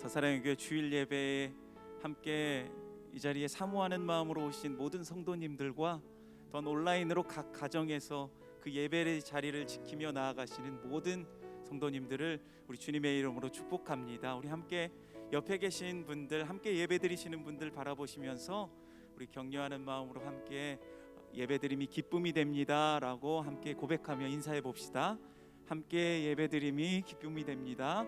더사랑의 교회 주일 예배에 함께 이 자리에 사모하는 마음으로 오신 모든 성도님들과 또 온라인으로 각 가정에서 그 예배의 자리를 지키며 나아가시는 모든 성도님들을 우리 주님의 이름으로 축복합니다. 우리 함께 옆에 계신 분들, 함께 예배드리시는 분들 바라보시면서 우리 격려하는 마음으로 함께 예배드림이 기쁨이 됩니다 라고 함께 고백하며 인사해 봅시다. 함께 예배드림이 기쁨이 됩니다.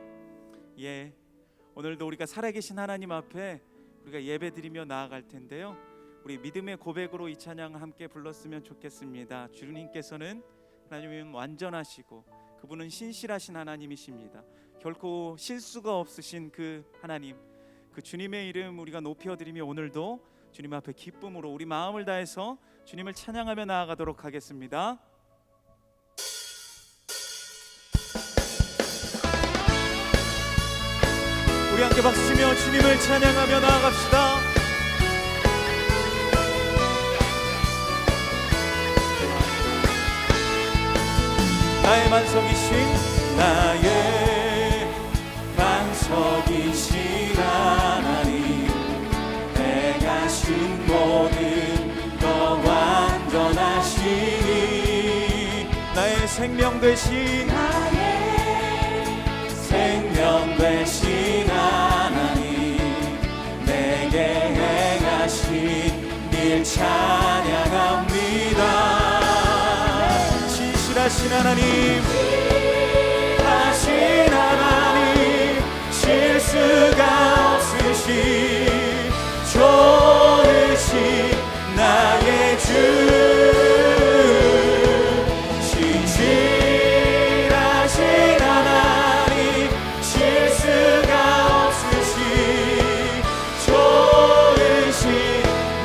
오늘도 우리가 살아계신 하나님 앞에 우리가 예배드리며 나아갈 텐데요, 우리 믿음의 고백으로 이 찬양을 함께 불렀으면 좋겠습니다. 주님께서는 하나님은 완전하시고 그분은 신실하신 하나님이십니다. 결코 실수가 없으신 그 하나님, 그 주님의 이름 우리가 높여드리며 오늘도 주님 앞에 기쁨으로 우리 마음을 다해서 주님을 찬양하며 나아가도록 하겠습니다. 우리 함께 박수치며 주님을 찬양하며 나아갑시다. 나의 만석이신 하나님, 행하신 모든 것 완전하시니, 나의 생명 되신 하나님, 내게 행하신 일 찬양합니다. 신실하신 하나님, 실수가 없으신 좋으신 나의 주, 신실하신 하나님, 실수가 없으신 좋으신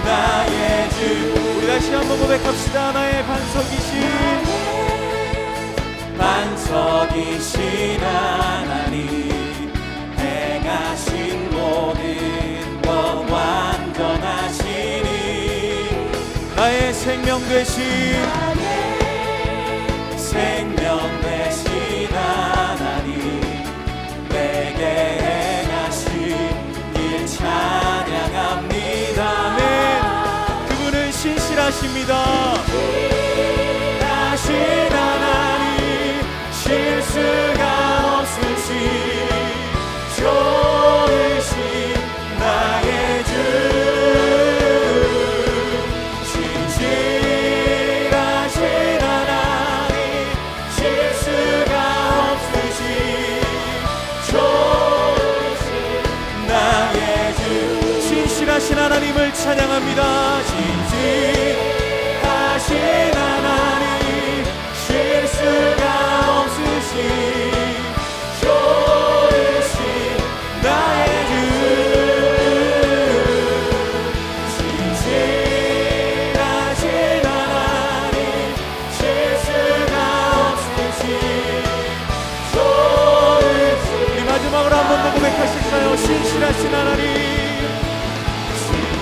나의 주. 우리 다시 한번 고백합시다. 나의 반석이신 하나님, 행하신 모든 것 완전하시니, 나의 생명 되신 하나님, 내게 행하신 일 찬양합니다. 아멘. 그분은 신실하십니다. 신실하신 하나님, 실수가 없으신 좋으신 나의 주, 신실하신 하나님, 실수가 없으신 좋으신 나의 주. 신실하신 하나님을 찬양합니다. 신실하신 하나님, 실수가 없으신 좋으신 나의 주, 신실하신 하나님, 실수가 없으신 좋으신. 우리 마지막으로 한 번 더 고백하실까요? 신실하신 하나님,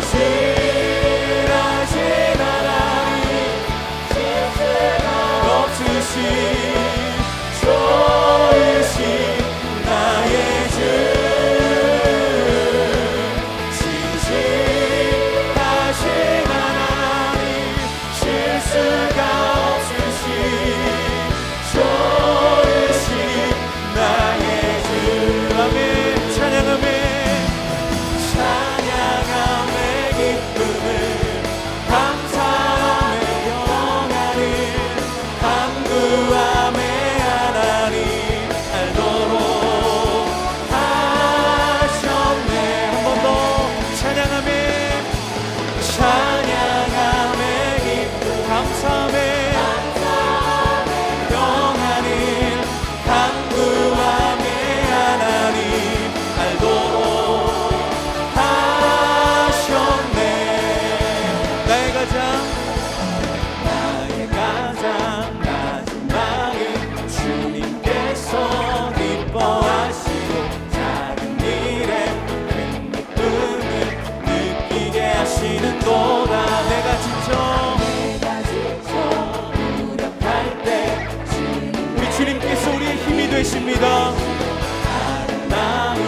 신실하신 하나님, 실수가 없으신 좋으신 나의 주, 신실하신 하나님, 실수가 없으신 좋으신 나의 주. 아멘. 찬양하며 기쁨을 감사하며 영하는 간구함의 하나님, 알도록 하셨네. 한 번 더 찬양하며 기쁨 감사하며 영하는 간구함의 하나님, 알도록 하셨네. 나의 가장 낮은 마음 주님께서 기뻐하시고, 작은 일에 큰 기쁨을 느끼게 하시는도다. 내가 지쳐 무력할 때 우리 주님께서 우리의 힘이 되십니다. 아름다운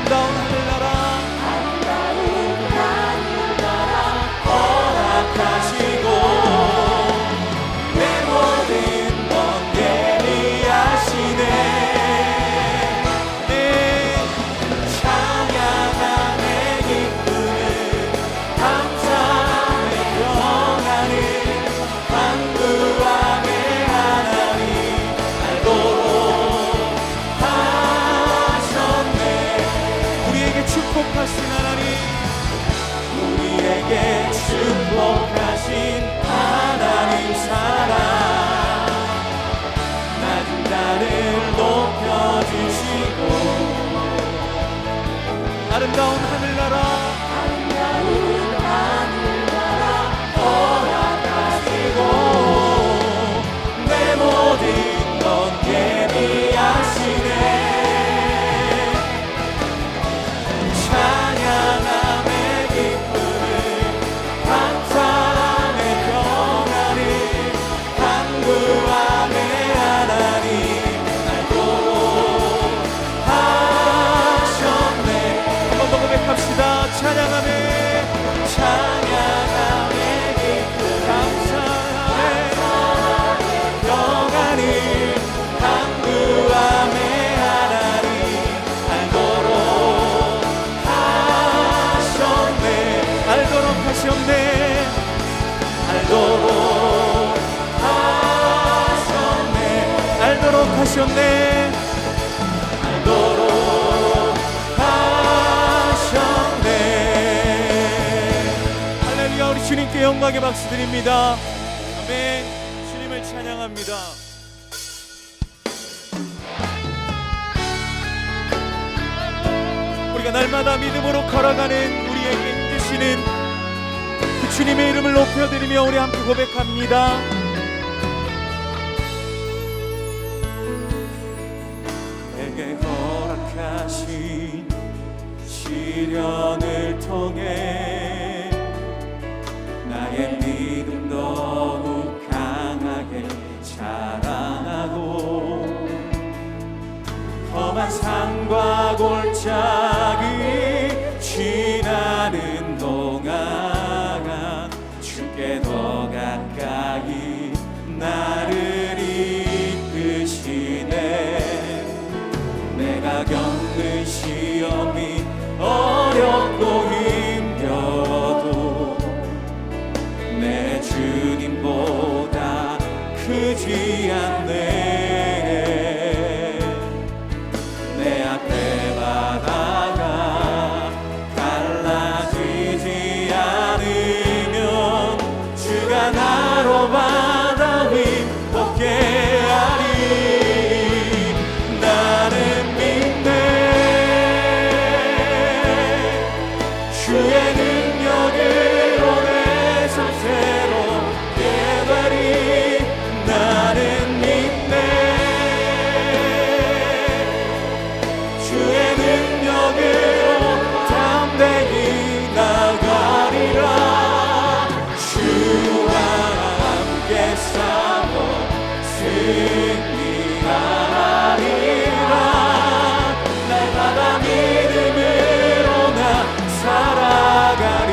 아름다운 하늘나라 허락하시고 내 모든 것 예비하시네. 내 찬양함의 기쁨을 감사의 평안을 강구함의 하나님 알도록 하셨네. 우리에게 축복하신 하나님, 우리에게 축복하신 하나님 사랑, 낮은 자를 높여주시고 아름다운 하늘나라 허락하시고 내 모든 것 예비하시네. 찬양함의 기쁨을 감사함의 평안을 간구함의 하나님 알도록 하셨네. 한 번 더 고백합시다. 찬양함의 기쁨 감사함의 평안을 간구함의 하나님 알도록 하셨네. 알도록 하셨네. 알도록 하셨네. 알도록 하셨네. 알도록 하셨네. 할렐루야. 우리 주님께 영광의 박수 드립니다. 아멘. 주님을 찬양합니다. 우리가 날마다 믿음으로 걸어가는 우리에게 힘주시는 그 주님의 이름을 높여드리며 우리 함께 고백합니다. 내게 허락하신 시련을 통해 나의 믿음 더욱 강하게 자라나고 험한 산과 골짜기 지나는 동안 주께 더 가까이 나를 이끄시네. 내가 겪는 시험이 어렵고 힘겨워도 내 주님보다 크지 않네. 내 앞에 바다가 갈라지지 않으면 주가 나로 바다 위 걷게 하리. 나는 믿네. 주의 능력으로 내 삶 새롭게 되리. 나는 믿네. 주의 능력으로 담대히 나가리라. 주와 함께 싸워 승리하리라. 날마다 믿음으로 나 살아가리.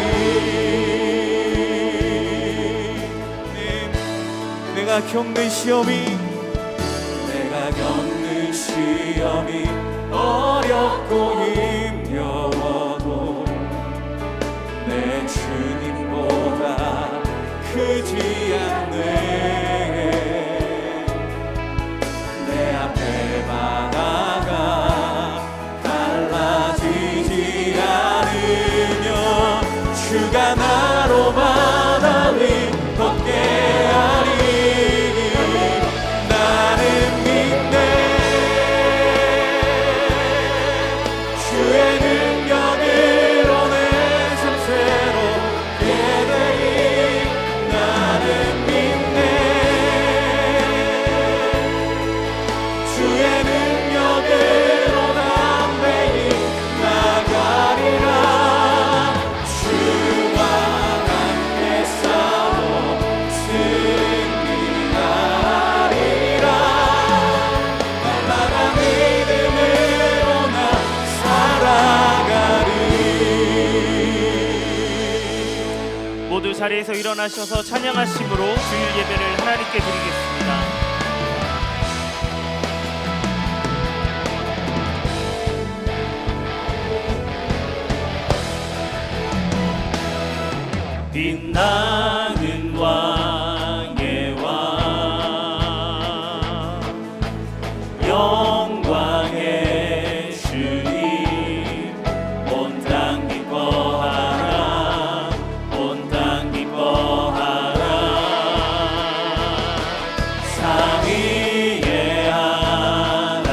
내가 겪는 시험이 어렵고 힘겨워도 내 주님보다 크지 않네. 내 앞에 바다가 갈라지지 않으면 주가 나로 바다 위 걷게 하리. 나는 믿네. 주의 자리에서 일어나셔서 찬양하심으로 주일 예배를 하나님께 드리겠습니다. 빛나는 왕의 왕, 영광의 주님, 온 땅 기뻐하라, 온 땅 기뻐하라. 삼위의 하나님,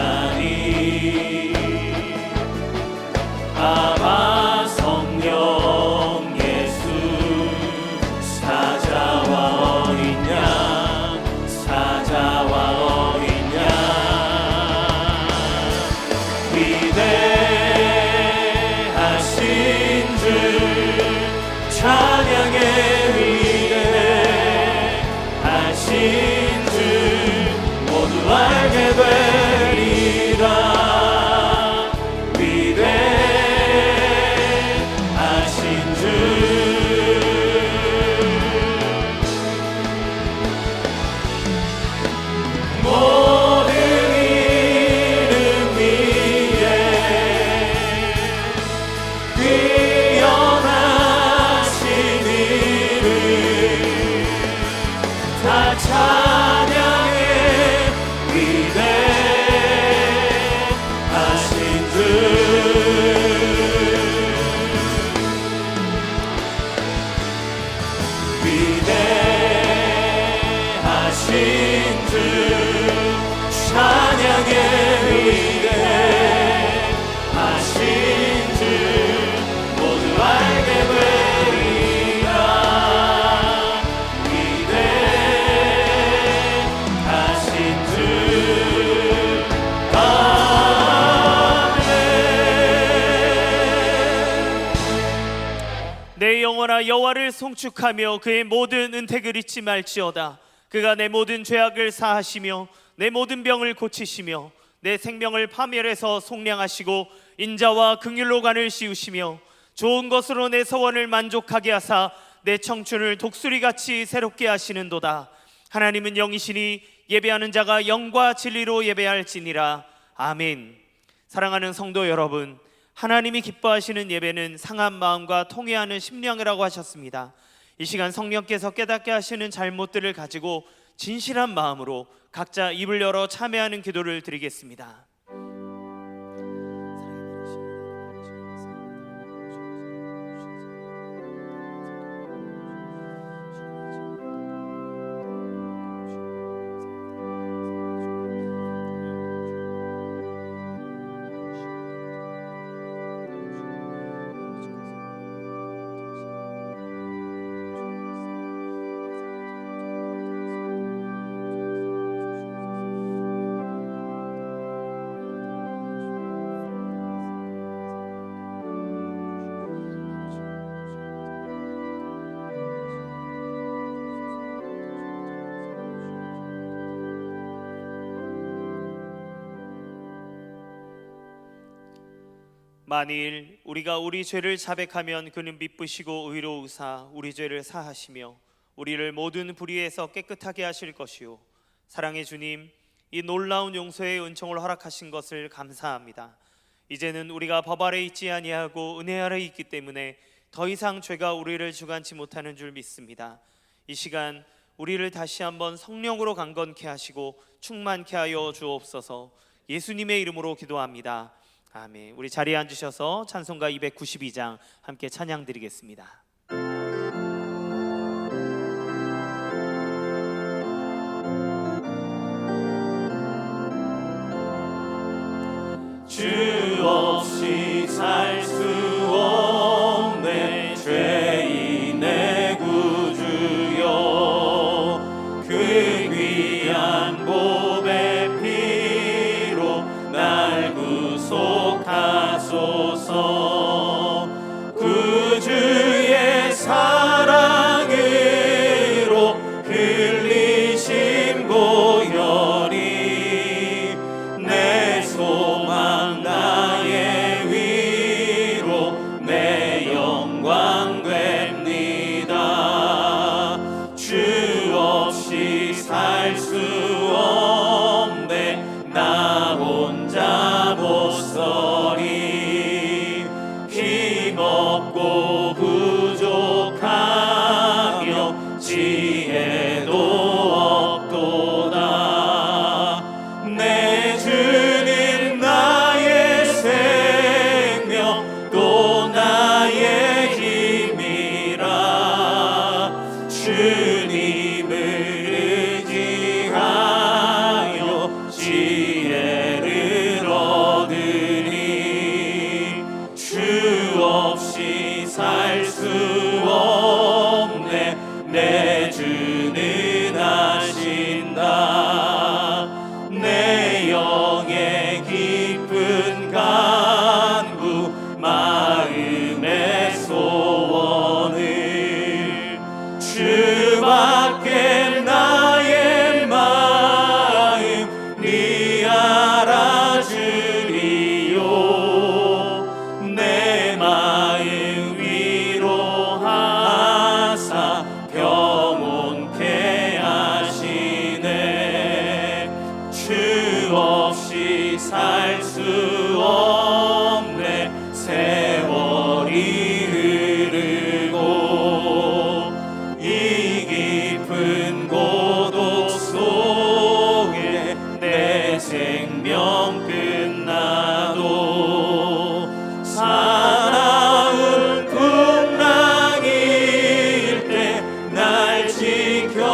아바 성령 예수, 사자와 어린 양, 사자와 어린 양, 위대하신 주, 찬양의 위대하신 주, 모두 알게 되리라. 위대하신 주, 모든 이름 위에 뛰어나신 이름 다 찬양해. 위대하신 주, 위대하신 주, 찬양의 위대하신 주, 모두 알게 되리라. 위대하신 주, 아멘. 내 영혼아 여호와를 송축하며 그의 모든 은택을 잊지 말지어다. 그가 내 모든 죄악을 사하시며 내 모든 병을 고치시며 내 생명을 파멸해서 속량하시고 인자와 긍휼로 간을 씌우시며 좋은 것으로 내 소원을 만족하게 하사 내 청춘을 독수리같이 새롭게 하시는도다. 하나님은 영이시니 예배하는 자가 영과 진리로 예배할지니라. 아멘. 사랑하는 성도 여러분, 하나님이 기뻐하시는 예배는 상한 마음과 통회하는 심령이라고 하셨습니다. 이 시간 성령께서 깨닫게 하시는 잘못들을 가지고 진실한 마음으로 각자 입을 열어 참회하는 기도를 드리겠습니다. 만일 우리가 우리 죄를 자백하면 그는 미쁘시고 의로우사 우리 죄를 사하시며 우리를 모든 불의에서 깨끗하게 하실 것이요. 사랑의 주님, 이 놀라운 용서의 은총을 허락하신 것을 감사합니다. 이제는 우리가 법 아래 있지 아니하고 은혜 아래 있기 때문에 더 이상 죄가 우리를 주관치 못하는 줄 믿습니다. 이 시간 우리를 다시 한번 성령으로 강건케 하시고 충만케 하여 주옵소서. 예수님의 이름으로 기도합니다. 아멘. 우리 자리에 앉으셔서 찬송가 292장 함께 찬양 드리겠습니다. 주 없이 살 수 없네 죄인의 구주여, 그 귀한 보배 피로 날 구속하소서. 구주의 사랑으로 흘리신 보혈이 내 소망 나 없이 살 수 없네. 세월이 흐르고 이 깊은 고독 속에 내 생명 끝나도 사나운 풍랑일 때 날 지켜주시니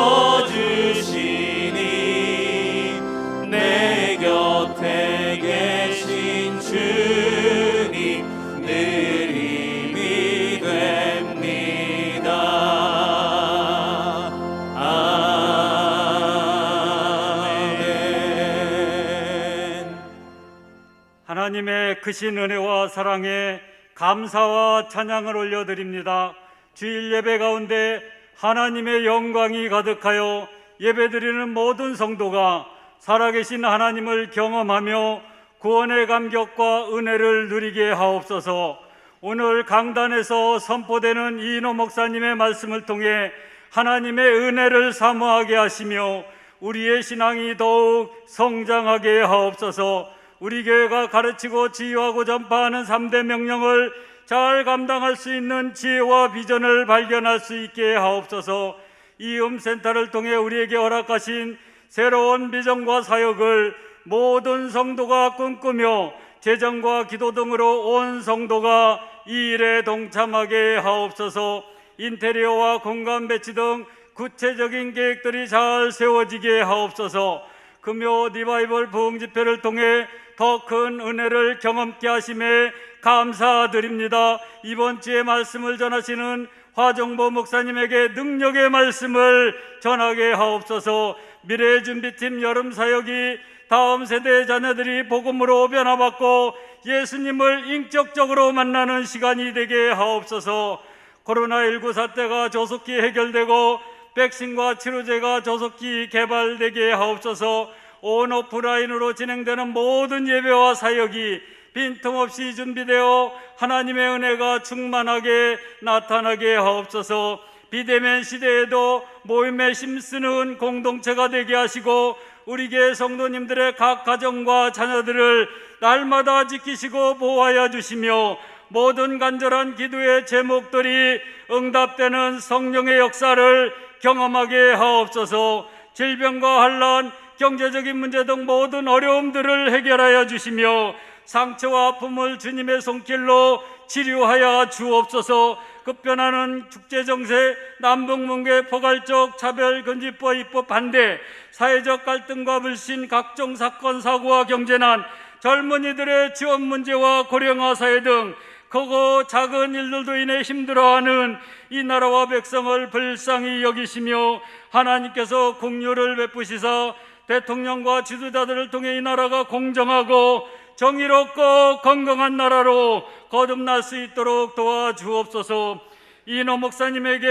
내 곁에 계신 주님 늘 힘이 됩니다. 아멘. 하나님의 크신 은혜와 사랑에 감사와 찬양을 올려드립니다. 주일 예배 가운데 하나님의 영광이 가득하여 예배드리는 모든 성도가 살아계신 하나님을 경험하며 구원의 감격과 은혜를 누리게 하옵소서. 오늘 강단에서 선포되는 이인호 목사님의 말씀을 통해 하나님의 은혜를 사모하게 하시며 우리의 신앙이 더욱 성장하게 하옵소서. 우리 교회가 가르치고 지휘하고 전파하는 3대 명령을 잘 감당할 수 있는 지혜와 비전을 발견할 수 있게 하옵소서. 이 센터를 통해 우리에게 허락하신 새로운 비전과 사역을 모든 성도가 꿈꾸며 재정과 기도 등으로 온 성도가 이 일에 동참하게 하옵소서. 인테리어와 공간 배치 등 구체적인 계획들이 잘 세워지게 하옵소서. 금요 리바이벌 부흥 집회를 통해 더 큰 은혜를 경험케 하심에 감사드립니다. 이번 주에 말씀을 전하시는 화정보 목사님에게 능력의 말씀을 전하게 하옵소서. 미래준비팀 여름 사역이 다음 세대의 자녀들이 복음으로 변화받고 예수님을 인격적으로 만나는 시간이 되게 하옵소서. 코로나19 사태가 조속히 해결되고 백신과 치료제가 조속히 개발되게 하옵소서. 온 오프라인으로 진행되는 모든 예배와 사역이 빈틈없이 준비되어 하나님의 은혜가 충만하게 나타나게 하옵소서. 비대면 시대에도 모임에 힘쓰는 공동체가 되게 하시고 우리 교회 성도님들의 각 가정과 자녀들을 날마다 지키시고 보호하여 주시며 모든 간절한 기도의 제목들이 응답되는 성령의 역사를 경험하게 하옵소서. 질병과 환난, 경제적인 문제 등 모든 어려움들을 해결하여 주시며 상처와 아픔을 주님의 손길로 치료하여 주옵소서. 급변하는 국제정세, 남북문계, 포괄적 차별금지법 입법 반대, 사회적 갈등과 불신, 각종 사건, 사고와 경제난, 젊은이들의 지원 문제와 고령화 사회 등 크고 작은 일들도 인해 힘들어하는 이 나라와 백성을 불쌍히 여기시며 하나님께서 긍휼을 베푸시사 대통령과 지도자들을 통해 이 나라가 공정하고 정의롭고 건강한 나라로 거듭날 수 있도록 도와주옵소서. 이인호 목사님에게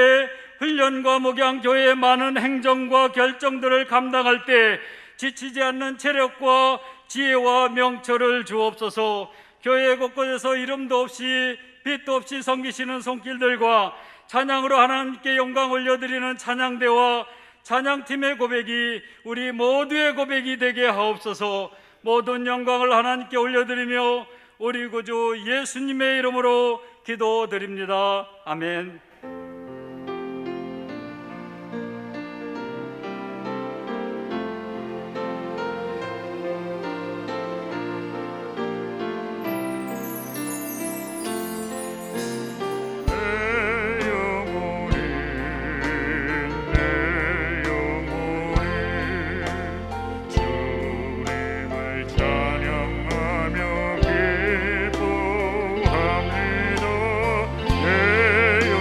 훈련과 목양, 교회의 많은 행정과 결정들을 감당할 때 지치지 않는 체력과 지혜와 명철을 주옵소서. 교회 곳곳에서 이름도 없이 빛도 없이 섬기시는 손길들과 찬양으로 하나님께 영광 올려드리는 찬양대와 찬양팀의 고백이 우리 모두의 고백이 되게 하옵소서. 모든 영광을 하나님께 올려드리며 우리 구주 예수님의 이름으로 기도드립니다. 아멘. 내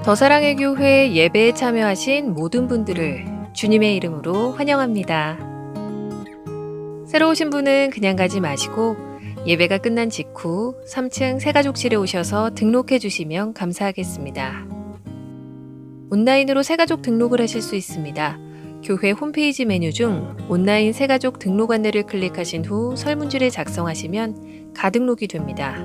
더사랑의 교회 예배에 참여하신 모든 분들을 주님의 이름으로 환영합니다. 새로 오신 분은 그냥 가지 마시고 예배가 끝난 직후 3층 새가족실에 오셔서 등록해 주시면 감사하겠습니다. 온라인으로 새가족 등록을 하실 수 있습니다. 교회 홈페이지 메뉴 중 온라인 새가족 등록 안내를 클릭하신 후 설문지를 작성하시면 가등록이 됩니다.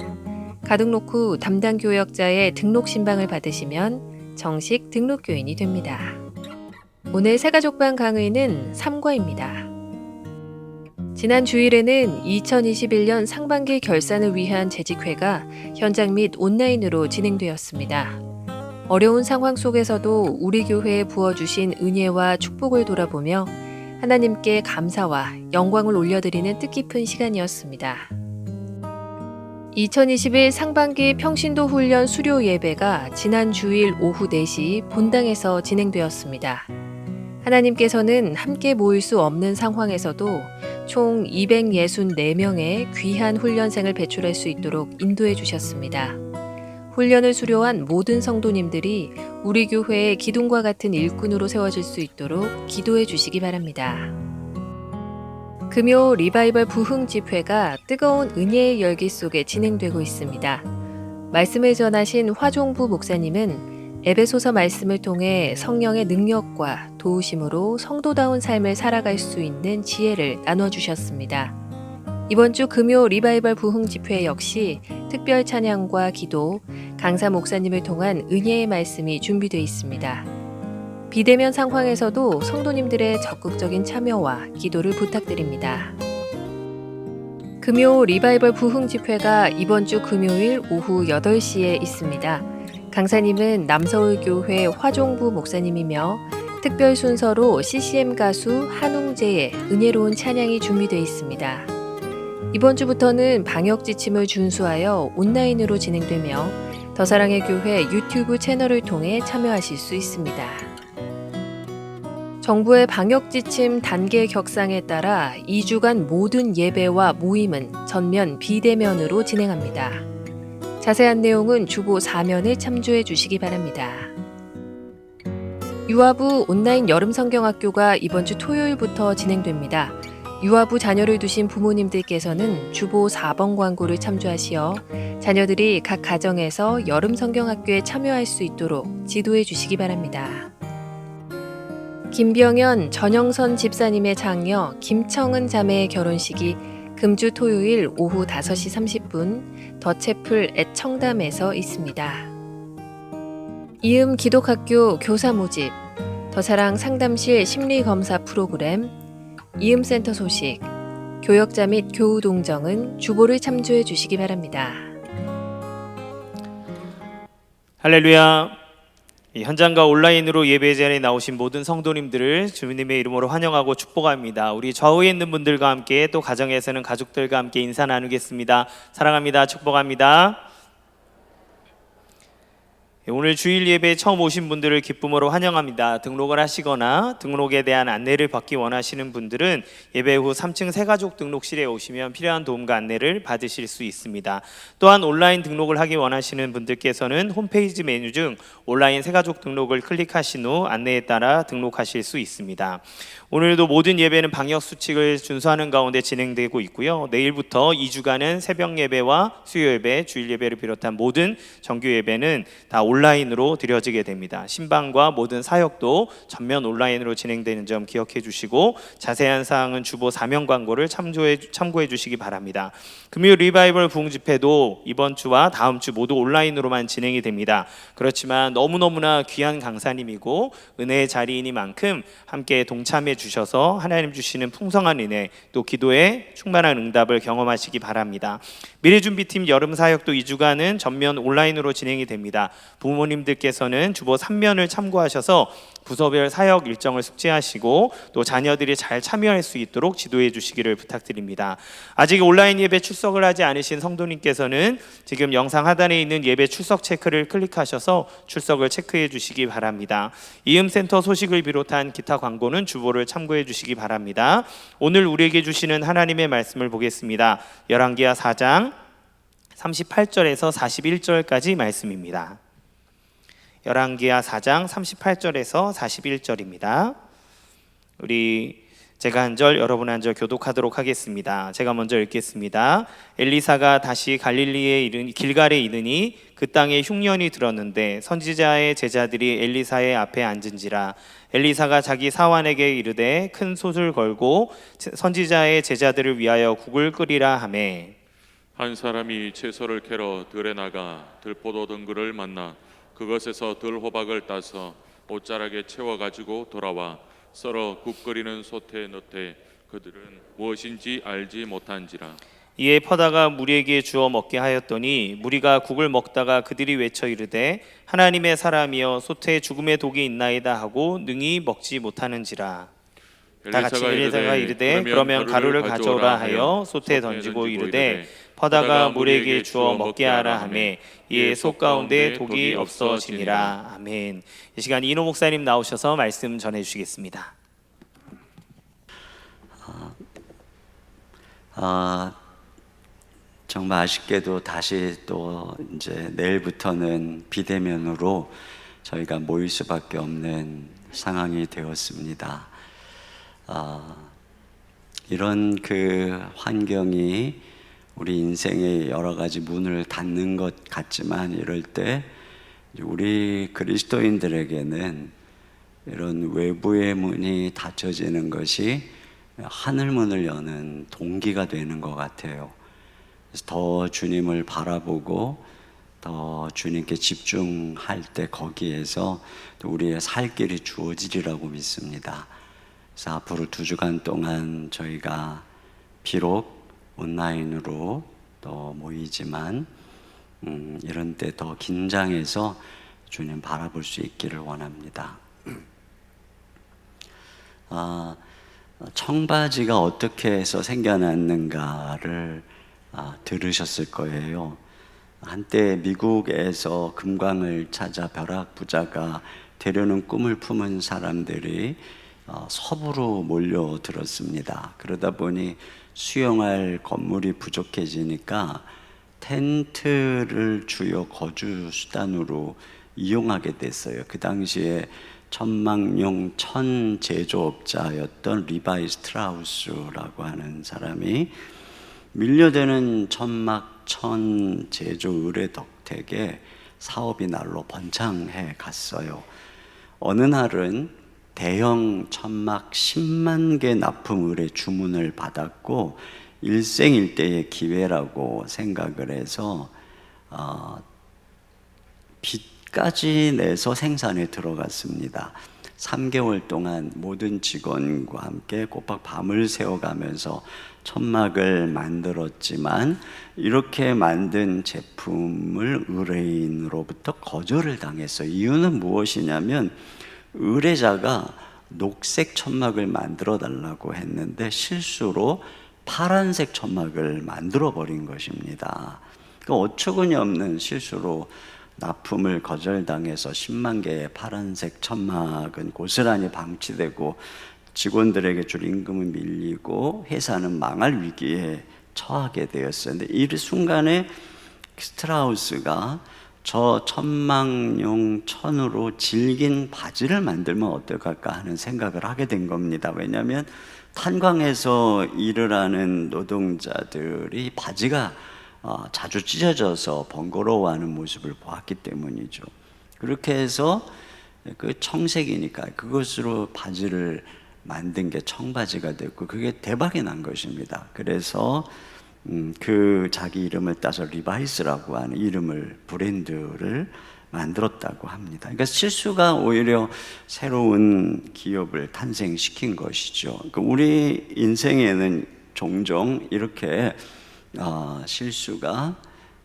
가등록 후 담당 교역자의 등록 신방을 받으시면 정식 등록교인이 됩니다. 오늘 새가족반 강의는 3과입니다. 지난 주일에는 2021년 상반기 결산을 위한 재직회가 현장 및 온라인으로 진행되었습니다. 어려운 상황 속에서도 우리 교회에 부어주신 은혜와 축복을 돌아보며 하나님께 감사와 영광을 올려드리는 뜻깊은 시간이었습니다. 2021 상반기 평신도 훈련 수료 예배가 지난 주일 오후 4시 본당에서 진행되었습니다. 하나님께서는 함께 모일 수 없는 상황에서도 총 264명의 귀한 훈련생을 배출할 수 있도록 인도해 주셨습니다. 훈련을 수료한 모든 성도님들이 우리 교회의 기둥과 같은 일꾼으로 세워질 수 있도록 기도해 주시기 바랍니다. 금요 리바이벌 부흥 집회가 뜨거운 은혜의 열기 속에 진행되고 있습니다. 말씀을 전하신 화종부 목사님은 에베소서 말씀을 통해 성령의 능력과 도우심으로 성도다운 삶을 살아갈 수 있는 지혜를 나눠주셨습니다. 이번 주 금요 리바이벌 부흥 집회 역시 특별 찬양과 기도, 강사 목사님을 통한 은혜의 말씀이 준비되어 있습니다. 비대면 상황에서도 성도님들의 적극적인 참여와 기도를 부탁드립니다. 금요 리바이벌 부흥 집회가 이번 주 금요일 오후 8시에 있습니다. 강사님은 남서울교회 화종부 목사님이며 특별 순서로 CCM 가수 한웅재의 은혜로운 찬양이 준비되어 있습니다. 이번 주부터는 방역 지침을 준수하여 온라인으로 진행되며 더사랑의 교회 유튜브 채널을 통해 참여하실 수 있습니다. 정부의 방역 지침 단계 격상에 따라 2주간 모든 예배와 모임은 전면 비대면으로 진행합니다. 자세한 내용은 주보 4면을 참조해 주시기 바랍니다. 유아부 온라인 여름성경학교가 이번 주 토요일부터 진행됩니다. 유아부 자녀를 두신 부모님들께서는 주보 4번 광고를 참조하시어 자녀들이 각 가정에서 여름성경학교에 참여할 수 있도록 지도해 주시기 바랍니다. 김병현, 전영선 집사님의 장녀 김청은 자매의 결혼식이 금주 토요일 오후 5시 30분 더채플 앳 청담에서 있습니다. 이음 기독학교 교사 모집, 더사랑 상담실 심리검사 프로그램, 이음센터 소식, 교역자 및 교우 동정은 주보를 참조해 주시기 바랍니다. 할렐루야. 이 현장과 온라인으로 예배 자리에 나오신 모든 성도님들을 주님의 이름으로 환영하고 축복합니다. 우리 좌우에 있는 분들과 함께 또 가정에서는 가족들과 함께 인사 나누겠습니다. 사랑합니다. 축복합니다. 오늘 주일 예배에 처음 오신 분들을 기쁨으로 환영합니다. 등록을 하시거나 등록에 대한 안내를 받기 원하시는 분들은 예배 후 3층 새가족 등록실에 오시면 필요한 도움과 안내를 받으실 수 있습니다. 또한 온라인 등록을 하기 원하시는 분들께서는 홈페이지 메뉴 중 온라인 새가족 등록을 클릭하신 후 안내에 따라 등록하실 수 있습니다. 오늘도 모든 예배는 방역 수칙을 준수하는 가운데 진행되고 있고요. 내일부터 2주간은 새벽 예배와 수요 예배, 주일 예배를 비롯한 모든 정규 예배는 다 온라인으로 드려지게 됩니다. 신방과 모든 사역도 전면 온라인으로 진행되는 점 기억해 주시고 자세한 사항은 주보 4면 광고를 참고해 주시기 바랍니다. 금요 리바이벌 부흥 집회도 이번 주와 다음 주 모두 온라인으로만 진행이 됩니다. 그렇지만 너무너무나 귀한 강사님이고 은혜의 자리이니만큼 함께 동참해 주셔서 하나님 주시는 풍성한 은혜 또 기도에 충만한 응답을 경험하시기 바랍니다. 미래준비팀 여름 사역도 2주간은 전면 온라인으로 진행이 됩니다. 부모님들께서는 주보 3면을 참고하셔서 부서별 사역 일정을 숙지하시고 또 자녀들이 잘 참여할 수 있도록 지도해 주시기를 부탁드립니다. 아직 온라인 예배 출석을 하지 않으신 성도님께서는 지금 영상 하단에 있는 예배 출석 체크를 클릭하셔서 출석을 체크해 주시기 바랍니다. 이음센터 소식을 비롯한 기타 광고는 주보를 참고해 주시기 바랍니다. 오늘 우리에게 주시는 하나님의 말씀을 보겠습니다. 열왕기하 4장 38절에서 41절까지 말씀입니다. 열왕기하 4장 38절에서 41절입니다. 제가 한 절, 여러분 한 절 교독하도록 하겠습니다. 제가 먼저 읽겠습니다. 엘리사가 다시 길갈에 이르니 그 땅에 흉년이 들었는데 선지자의 제자들이 엘리사의 앞에 앉은지라. 엘리사가 자기 사환에게 이르되 큰 솥을 걸고 선지자의 제자들을 위하여 국을 끓이라 하매, 한 사람이 채소를 캐러 들에 나가 들포도 덩굴을 만나 그것에서 들호박을 따서 옷자락에 채워 가지고 돌아와 썰어 국 끓이는 솥에 넣되 그들은 무엇인지 알지 못한지라. 이에 퍼다가 무리에게 주어 먹게 하였더니 무리가 국을 먹다가 그들이 외쳐 이르되 하나님의 사람이여 솥에 죽음의 독이 있나이다 하고 능히 먹지 못하는지라. 다 같이 엘리사가 이르되 그러면 가루를 가져오라 하여 솥에 던지고 이르되 퍼다가 무리에게 주어 먹게 하라 하매 이에 솥 가운데 독이 없어지니라. 아멘. 이 시간 이노 목사님 나오셔서 말씀 전해 주시겠습니다. 정말 아쉽게도 다시 또 이제 내일부터는 비대면으로 저희가 모일 수밖에 없는 상황이 되었습니다. 이런 그 환경이 우리 인생의 여러 가지 문을 닫는 것 같지만 이럴 때 우리 그리스도인들에게는 이런 외부의 문이 닫혀지는 것이 하늘 문을 여는 동기가 되는 것 같아요. 그래서 더 주님을 바라보고 더 주님께 집중할 때 거기에서 또 우리의 살 길이 주어지리라고 믿습니다. 그래서 앞으로 2주간 동안 저희가 비록 온라인으로 또 모이지만 이런 때 더 긴장해서 주님 바라볼 수 있기를 원합니다. 청바지가 어떻게 해서 생겨났는가를 들으셨을 거예요. 한때 미국에서 금광을 찾아 벼락부자가 되려는 꿈을 품은 사람들이 서부로 몰려들었습니다. 그러다 보니 수용할 건물이 부족해지니까 텐트를 주요 거주 수단으로 이용하게 됐어요. 그 당시에 천막용 천 제조업자였던 리바이 스트라우스라고 하는 사람이 밀려드는 천막 천 제조 의뢰 덕택에 사업이 날로 번창해 갔어요. 어느 날은 대형 천막 10만 개 납품 의뢰 주문을 받았고 일생일대의 기회라고 생각을 해서 빚까지 내서 생산에 들어갔습니다. 3개월 동안 모든 직원과 함께 꼬박 밤을 새워가면서 천막을 만들었지만 이렇게 만든 제품을 의뢰인으로부터 거절을 당했어요. 이유는 무엇이냐면 의뢰자가 녹색 천막을 만들어 달라고 했는데 실수로 파란색 천막을 만들어 버린 것입니다. 그 어처구니 없는 실수로 납품을 거절당해서 10만 개의 파란색 천막은 고스란히 방치되고 직원들에게 줄 임금은 밀리고 회사는 망할 위기에 처하게 되었어요. 근데 이 순간에 스트라우스가 저 천막용 천으로 질긴 바지를 만들면 어떨까 하는 생각을 하게 된 겁니다. 왜냐하면 탄광에서 일을 하는 노동자들이 바지가 자주 찢어져서 번거로워하는 모습을 보았기 때문이죠. 그렇게 해서 그 청색이니까 그것으로 바지를 만든 게 청바지가 됐고 그게 대박이 난 것입니다. 그래서 그 자기 이름을 따서 리바이스라고 하는 이름을 브랜드를 만들었다고 합니다. 그러니까 실수가 오히려 새로운 기업을 탄생시킨 것이죠. 그러니까 우리 인생에는 종종 이렇게 실수가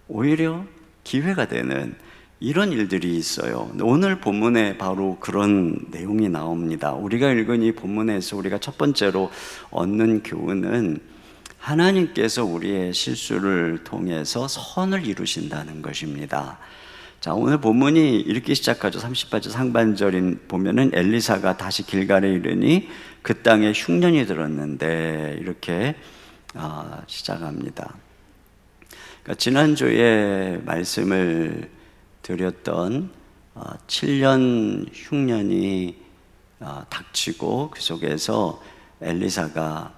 오히려 기회가 되는 이런 일들이 있어요. 오늘 본문에 바로 그런 내용이 나옵니다. 우리가 읽은 이 본문에서 우리가 첫 번째로 얻는 교훈은 하나님께서 우리의 실수를 통해서 선을 이루신다는 것입니다. 자, 오늘 본문이 이렇게 시작하죠. 38절 상반절인 보면은 엘리사가 다시 길갈에 이르니 그 땅에 흉년이 들었는데 이렇게 시작합니다. 그러니까 지난주에 말씀을 드렸던 7년 흉년이 닥치고 그 속에서 엘리사가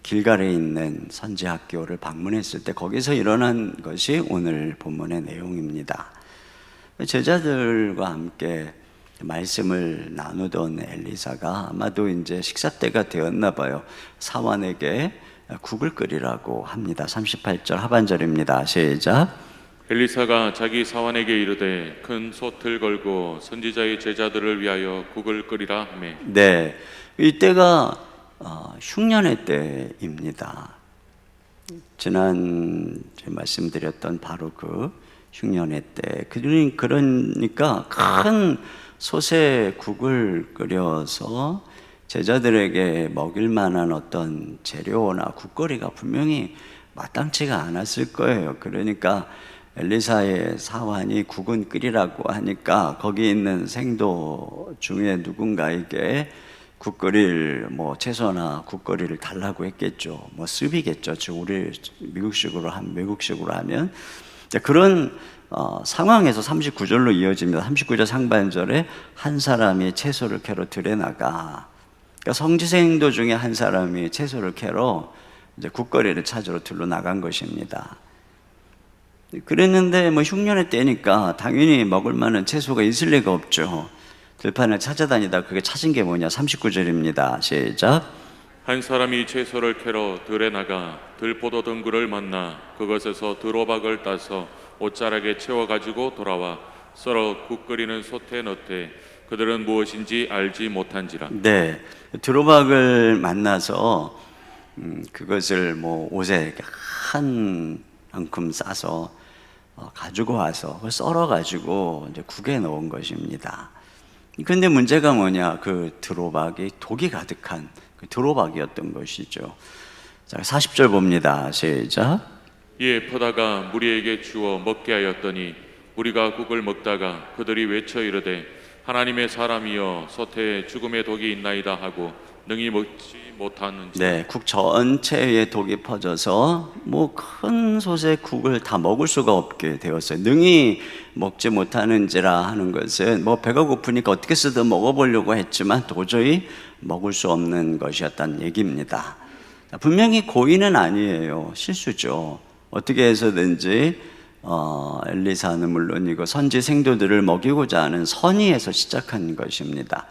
길갈에 있는 선지학교를 방문했을 때 거기서 일어난 것이 오늘 본문의 내용입니다. 제자들과 함께 말씀을 나누던 엘리사가 아마도 이제 식사 때가 되었나 봐요. 사환에게 국을 끓이라고 합니다. 38절 하반절입니다. 시작. 엘리사가 자기 사환에게 이르되 큰 솥을 걸고 선지자의 제자들을 위하여 국을 끓이라 하매 네, 이때가 흉년의 때입니다. 지난 말씀드렸던 바로 그 흉년의 때. 그러니까 큰 솥에 국을 끓여서 제자들에게 먹일 만한 어떤 재료나 국거리가 분명히 마땅치가 않았을 거예요. 그러니까 엘리사의 사환이 국은 끓이라고 하니까 거기 있는 생도 중에 누군가에게 국거리를 채소나 국거리를 달라고 했겠죠. 습이겠죠. 즉 우리 미국식으로 하면 그런 상황에서 39절로 이어집니다. 39절 상반절에 한 사람이 채소를 캐러 들에 나가. 그러니까 성지생도 중에 한 사람이 채소를 캐러 이제 국거리를 찾으러 들러 나간 것입니다. 그랬는데 흉년의 때니까 당연히 먹을 만한 채소가 있을 리가 없죠. 들판을 찾아다니다 그게 찾은 게 뭐냐? 39절입니다. 시작. 한 사람이 채소를 캐러 들에 나가 들포도 덩굴을 만나 그것에서 들호박을 따서 옷자락에 채워 가지고 돌아와 썰어 국 끓이는 솥에 넣되 그들은 무엇인지 알지 못한지라. 네, 들호박을 만나서 그것을 옷에 한 움큼 싸서 가지고 와서 썰어 가지고 이제 국에 넣은 것입니다. 근데 문제가 뭐냐? 그 들호박이 독이 가득한 그 들호박이었던 것이죠. 자, 40절 봅니다. 시작. 이에 퍼다가 무리에게 주어 먹게 하였더니 무리가 국을 먹다가 그들이 외쳐 이르되 하나님의 사람이여 솥에 죽음의 독이 있나이다 하고 능히 먹지 못하는지. 네, 국 전체에 독이 퍼져서 큰 솥에 국을 다 먹을 수가 없게 되었어요. 능히 먹지 못하는지라 하는 것은 배가 고프니까 어떻게 쓰든 먹어보려고 했지만 도저히 먹을 수 없는 것이었다는 얘기입니다. 분명히 고의는 아니에요. 실수죠. 어떻게 해서든지 엘리사는 물론이고 선지 생도들을 먹이고자 하는 선의에서 시작한 것입니다.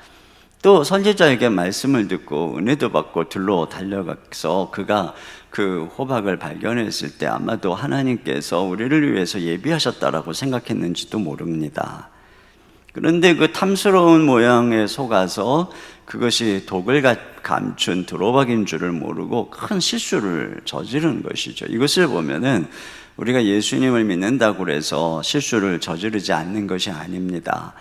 또 선지자에게 말씀을 듣고 은혜도 받고 들로 달려가서 그가 그 호박을 발견했을 때 아마도 하나님께서 우리를 위해서 예비하셨다라고 생각했는지도 모릅니다. 그런데 그 탐스러운 모양에 속아서 그것이 독을 감춘 들호박인 줄을 모르고 큰 실수를 저지른 것이죠. 이것을 보면은 우리가 예수님을 믿는다고 해서 실수를 저지르지 않는 것이 아닙니다.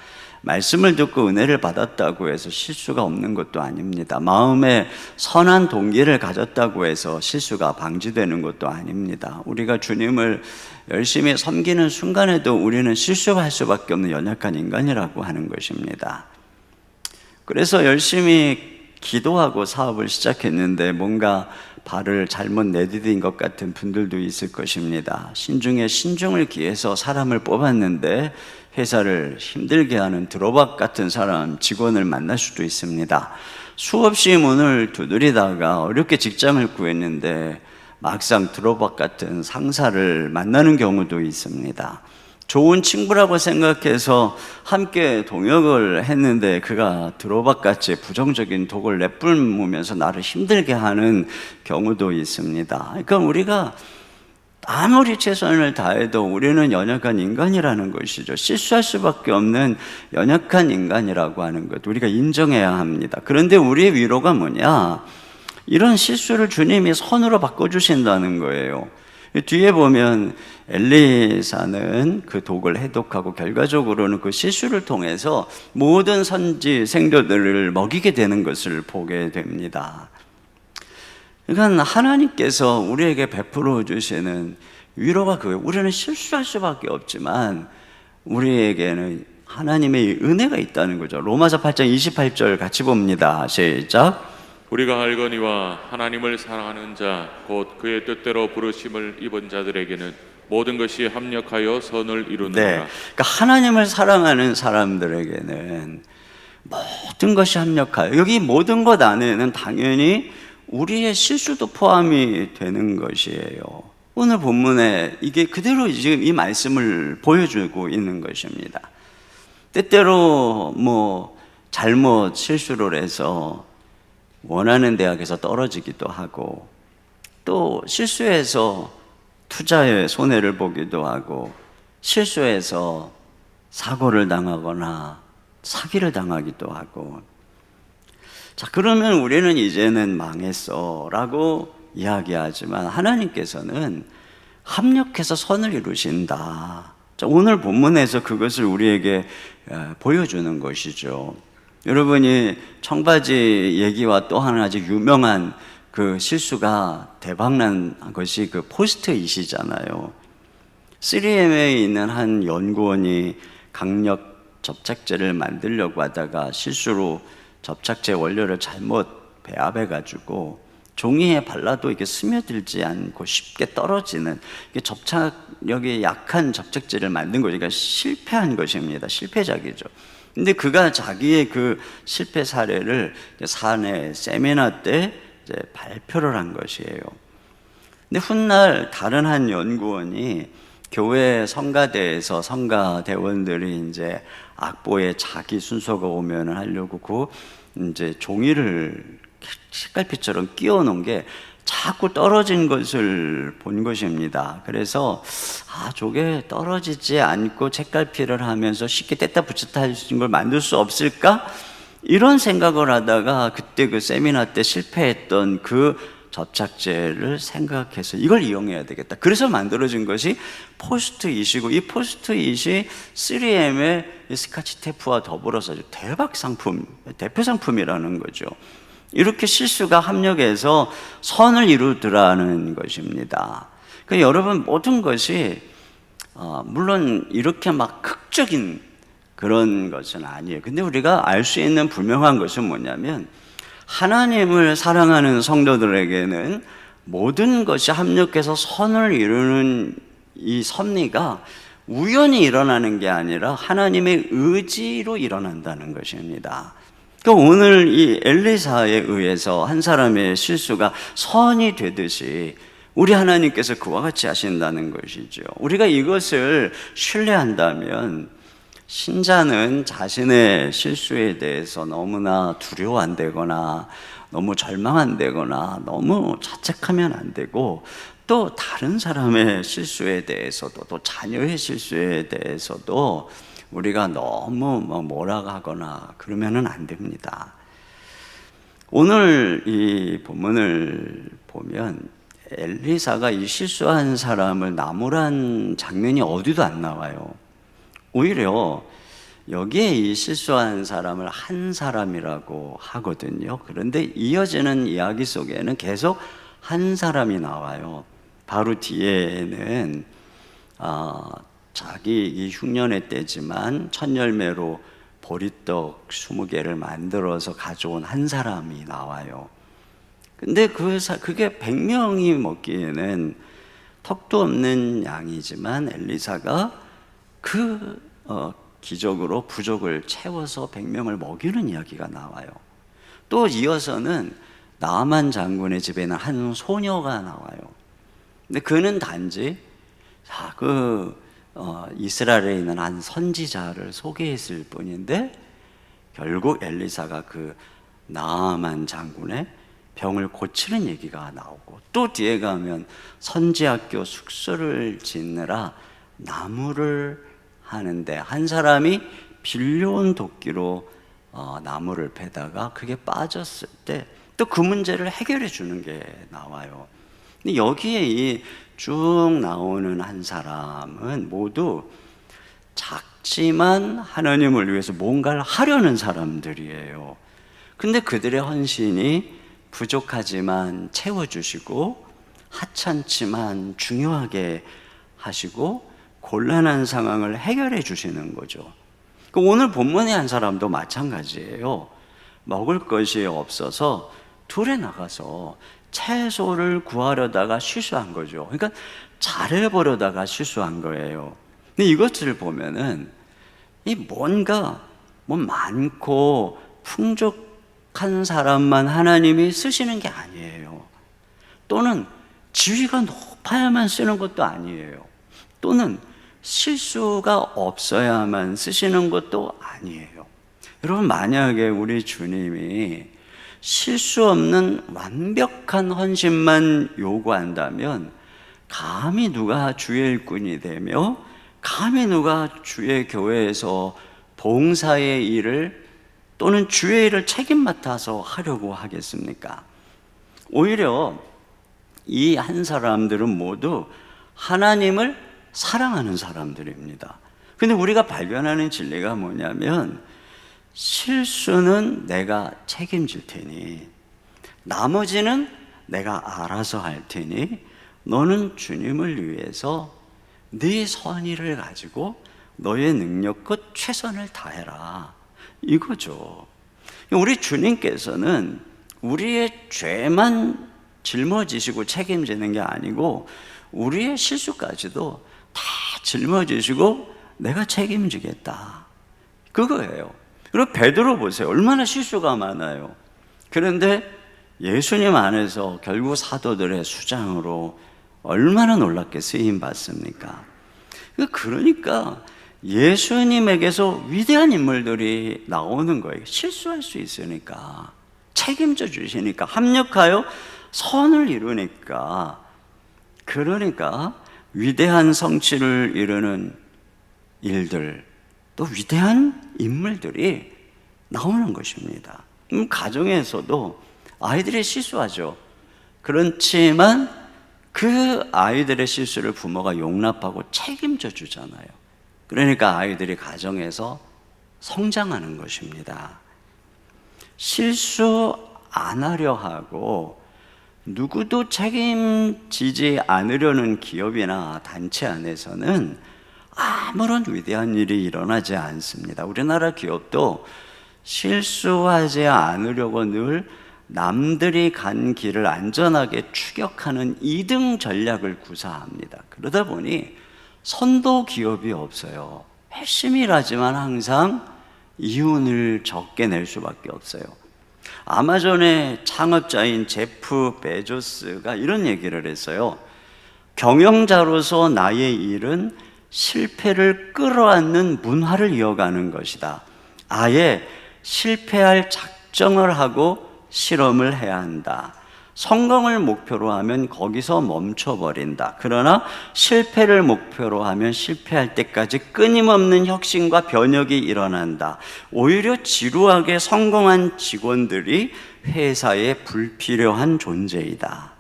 말씀을 듣고 은혜를 받았다고 해서 실수가 없는 것도 아닙니다. 마음에 선한 동기를 가졌다고 해서 실수가 방지되는 것도 아닙니다. 우리가 주님을 열심히 섬기는 순간에도 우리는 실수할 수밖에 없는 연약한 인간이라고 하는 것입니다. 그래서 열심히 기도하고 사업을 시작했는데 뭔가 발을 잘못 내디딘 것 같은 분들도 있을 것입니다. 신중에 신중을 기해서 사람을 뽑았는데 회사를 힘들게 하는 들호박 같은 사람, 직원을 만날 수도 있습니다. 수없이 문을 두드리다가 어렵게 직장을 구했는데 막상 들호박 같은 상사를 만나는 경우도 있습니다. 좋은 친구라고 생각해서 함께 동역을 했는데 그가 들호박같이 부정적인 독을 내뿜으면서 나를 힘들게 하는 경우도 있습니다. 그러니까 우리가 아무리 최선을 다해도 우리는 연약한 인간이라는 것이죠. 실수할 수밖에 없는 연약한 인간이라고 하는 것 우리가 인정해야 합니다. 그런데 우리의 위로가 뭐냐? 이런 실수를 주님이 선으로 바꿔주신다는 거예요. 뒤에 보면 엘리사는 그 독을 해독하고 결과적으로는 그 실수를 통해서 모든 선지 생도들을 먹이게 되는 것을 보게 됩니다. 그러니까 하나님께서 우리에게 베풀어 주시는 위로가 그거예요. 우리는 실수할 수밖에 없지만 우리에게는 하나님의 은혜가 있다는 거죠. 로마서 8장 28절 같이 봅니다. 시작. 우리가 알거니와 하나님을 사랑하는 자 곧 그의 뜻대로 부르심을 입은 자들에게는 모든 것이 합력하여 선을 네, 이루느니라. 그러니까 하나님을 사랑하는 사람들에게는 모든 것이 합력하여, 여기 모든 것 안에는 당연히 우리의 실수도 포함이 되는 것이에요. 오늘 본문에 이게 그대로 지금 이 말씀을 보여주고 있는 것입니다. 때때로 뭐 잘못 실수를 해서 원하는 대학에서 떨어지기도 하고, 또 실수해서 투자에 손해를 보기도 하고, 실수해서 사고를 당하거나 사기를 당하기도 하고. 자, 그러면 우리는 이제는 망했어 라고 이야기하지만 하나님께서는 합력해서 선을 이루신다. 자, 오늘 본문에서 그것을 우리에게 보여주는 것이죠. 여러분이 청바지 얘기와 또 하나 아주 유명한 그 실수가 대박난 것이 그 포스트잇이잖아요. 3M에 있는 한 연구원이 강력 접착제를 만들려고 하다가 실수로 접착제 원료를 잘못 배합해가지고 종이에 발라도 이게 스며들지 않고 쉽게 떨어지는, 이게 접착력이 약한 접착제를 만든 거죠. 그러니까 실패한 것입니다. 실패작이죠. 근데 그가 자기의 그 실패 사례를 사내 세미나 때 이제 발표를 한 것이에요. 근데 훗날 다른 한 연구원이 교회 성가대에서 성가대원들이 이제 악보에 자기 순서가 오면 하려고 그 이제 종이를 색깔피처럼 끼워 놓은 게 자꾸 떨어진 것을 본 것입니다. 그래서 저게 떨어지지 않고 책갈피를 하면서 쉽게 뗐다 붙였다 할 수 있는 걸 만들 수 없을까? 이런 생각을 하다가 그때 그 세미나 때 실패했던 그 접착제를 생각해서 이걸 이용해야 되겠다. 그래서 만들어진 것이 포스트잇이고, 이 포스트잇이 3M의 스카치 테이프와 더불어서 대박 상품, 대표 상품이라는 거죠. 이렇게 실수가 합력해서 선을 이루더라는 것입니다. 그러니까 여러분, 모든 것이 물론 이렇게 막 극적인 그런 것은 아니에요. 근데 우리가 알 수 있는 분명한 것은 뭐냐면, 하나님을 사랑하는 성도들에게는 모든 것이 합력해서 선을 이루는 이 섭리가 우연히 일어나는 게 아니라 하나님의 의지로 일어난다는 것입니다. 그러니까 오늘 이 엘리사에 의해서 한 사람의 실수가 선이 되듯이 우리 하나님께서 그와 같이 하신다는 것이죠. 우리가 이것을 신뢰한다면 신자는 자신의 실수에 대해서 너무나 두려워 안 되거나 너무 절망 안 되거나 너무 자책하면 안 되고, 또 다른 사람의 실수에 대해서도, 또 자녀의 실수에 대해서도 우리가 너무 몰아가거나 그러면은 안 됩니다. 오늘 이 본문을 보면 엘리사가 이 실수한 사람을 나무란 장면이 어디도 안 나와요. 오히려 여기에 이 실수한 사람을 한 사람이라고 하거든요. 그런데 이어지는 이야기 속에는 계속 한 사람이 나와요. 바로 뒤에는 자기 이 흉년의 때지만 첫 열매로 보리떡 20개를 만들어서 가져온 한 사람이 나와요. 근데 그게 100명이 먹기에는 턱도 없는 양이지만 엘리사가 기적으로 부족을 채워서 100명을 먹이는 이야기가 나와요. 또 이어서는 나아만 장군의 집에는 한 소녀가 나와요. 근데 그는 단지 이스라엘에 있는 한 선지자를 소개했을 뿐인데, 결국 엘리사가 그 나아만 장군의 병을 고치는 얘기가 나오고, 또 뒤에 가면 선지학교 숙소를 짓느라 나무를 하는데 한 사람이 빌려온 도끼로 나무를 베다가 그게 빠졌을 때 또 그 문제를 해결해 주는 게 나와요. 근데 여기에 이 쭉 나오는 한 사람은 모두 작지만 하나님을 위해서 뭔가를 하려는 사람들이에요. 근데 그들의 헌신이 부족하지만 채워주시고, 하찮지만 중요하게 하시고, 곤란한 상황을 해결해 주시는 거죠. 오늘 본문의 한 사람도 마찬가지예요. 먹을 것이 없어서 들에 나가서 채소를 구하려다가 실수한 거죠. 그러니까 잘해보려다가 실수한 거예요. 근데 이것을 보면은 이 뭔가 뭐 많고 풍족한 사람만 하나님이 쓰시는 게 아니에요. 또는 지위가 높아야만 쓰는 것도 아니에요. 또는 실수가 없어야만 쓰시는 것도 아니에요. 여러분, 만약에 우리 주님이 실수 없는 완벽한 헌신만 요구한다면 감히 누가 주의 일꾼이 되며 감히 누가 주의 교회에서 봉사의 일을 또는 주의 일을 책임 맡아서 하려고 하겠습니까? 오히려 이 한 사람들은 모두 하나님을 사랑하는 사람들입니다. 근데 우리가 발견하는 진리가 뭐냐면 실수는 내가 책임질 테니 나머지는 내가 알아서 할 테니 너는 주님을 위해서 네 선의를 가지고 너의 능력껏 최선을 다해라, 이거죠. 우리 주님께서는 우리의 죄만 짊어지시고 책임지는 게 아니고 우리의 실수까지도 다 짊어지시고 내가 책임지겠다, 그거예요. 그리고 베드로 보세요. 얼마나 실수가 많아요. 그런데 예수님 안에서 결국 사도들의 수장으로 얼마나 놀랍게 쓰임 받습니까? 그러니까 예수님에게서 위대한 인물들이 나오는 거예요. 실수할 수 있으니까, 책임져 주시니까, 합력하여 선을 이루니까, 그러니까 위대한 성취를 이루는 일들, 또 위대한 인물들이 나오는 것입니다. 가정에서도 아이들이 실수하죠. 그렇지만 그 아이들의 실수를 부모가 용납하고 책임져 주잖아요. 그러니까 아이들이 가정에서 성장하는 것입니다. 실수 안 하려 하고 누구도 책임지지 않으려는 기업이나 단체 안에서는 아무런 위대한 일이 일어나지 않습니다. 우리나라 기업도 실수하지 않으려고 늘 남들이 간 길을 안전하게 추격하는 2등 전략을 구사합니다. 그러다 보니 선도 기업이 없어요. 열심히 일하지만 항상 이윤을 적게 낼 수밖에 없어요. 아마존의 창업자인 제프 베조스가 이런 얘기를 했어요. 경영자로서 나의 일은 실패를 끌어안는 문화를 이어가는 것이다. 아예 실패할 작정을 하고 실험을 해야 한다. 성공을 목표로 하면 거기서 멈춰버린다. 그러나 실패를 목표로 하면 실패할 때까지 끊임없는 혁신과 변혁이 일어난다. 오히려 지루하게 성공한 직원들이 회사에 불필요한 존재이다.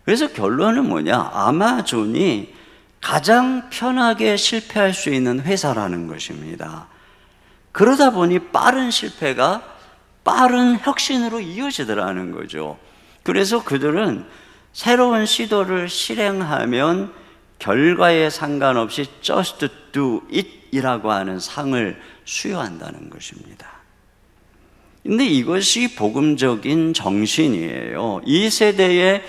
그래서 결론은 뭐냐? 아마존이 가장 편하게 실패할 수 있는 회사라는 것입니다. 그러다 보니 빠른 실패가 빠른 혁신으로 이어지더라는 거죠. 그래서 그들은 새로운 시도를 실행하면 결과에 상관없이 just do it 이라고 하는 상을 수여한다는 것입니다. 근데 이것이 복음적인 정신이에요. 이 세대의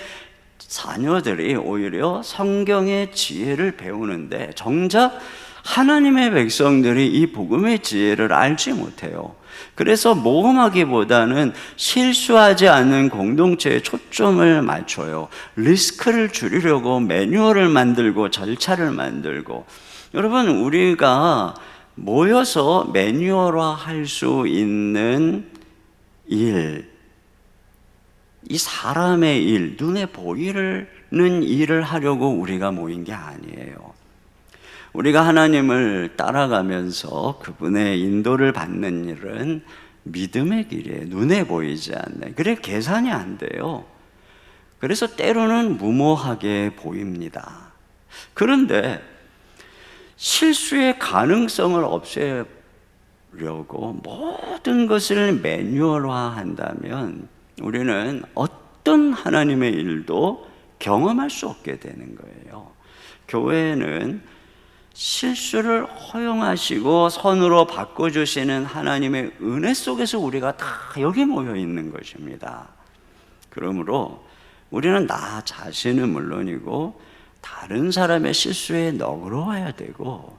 자녀들이 오히려 성경의 지혜를 배우는데 정작 하나님의 백성들이 이 복음의 지혜를 알지 못해요. 그래서 모험하기보다는 실수하지 않는 공동체에 초점을 맞춰요. 리스크를 줄이려고 매뉴얼을 만들고 절차를 만들고. 여러분, 우리가 모여서 매뉴얼화 할 수 있는 일, 이 사람의 일, 눈에 보이는 일을 하려고 우리가 모인 게 아니에요. 우리가 하나님을 따라가면서 그분의 인도를 받는 일은 믿음의 길이에요. 눈에 보이지 않네. 그래 계산이 안 돼요. 그래서 때로는 무모하게 보입니다. 그런데 실수의 가능성을 없애려고 모든 것을 매뉴얼화한다면 우리는 어떤 하나님의 일도 경험할 수 없게 되는 거예요. 교회는 실수를 허용하시고 선으로 바꿔주시는 하나님의 은혜 속에서 우리가 다 여기 모여 있는 것입니다. 그러므로 우리는 나 자신은 물론이고 다른 사람의 실수에 너그러워야 되고,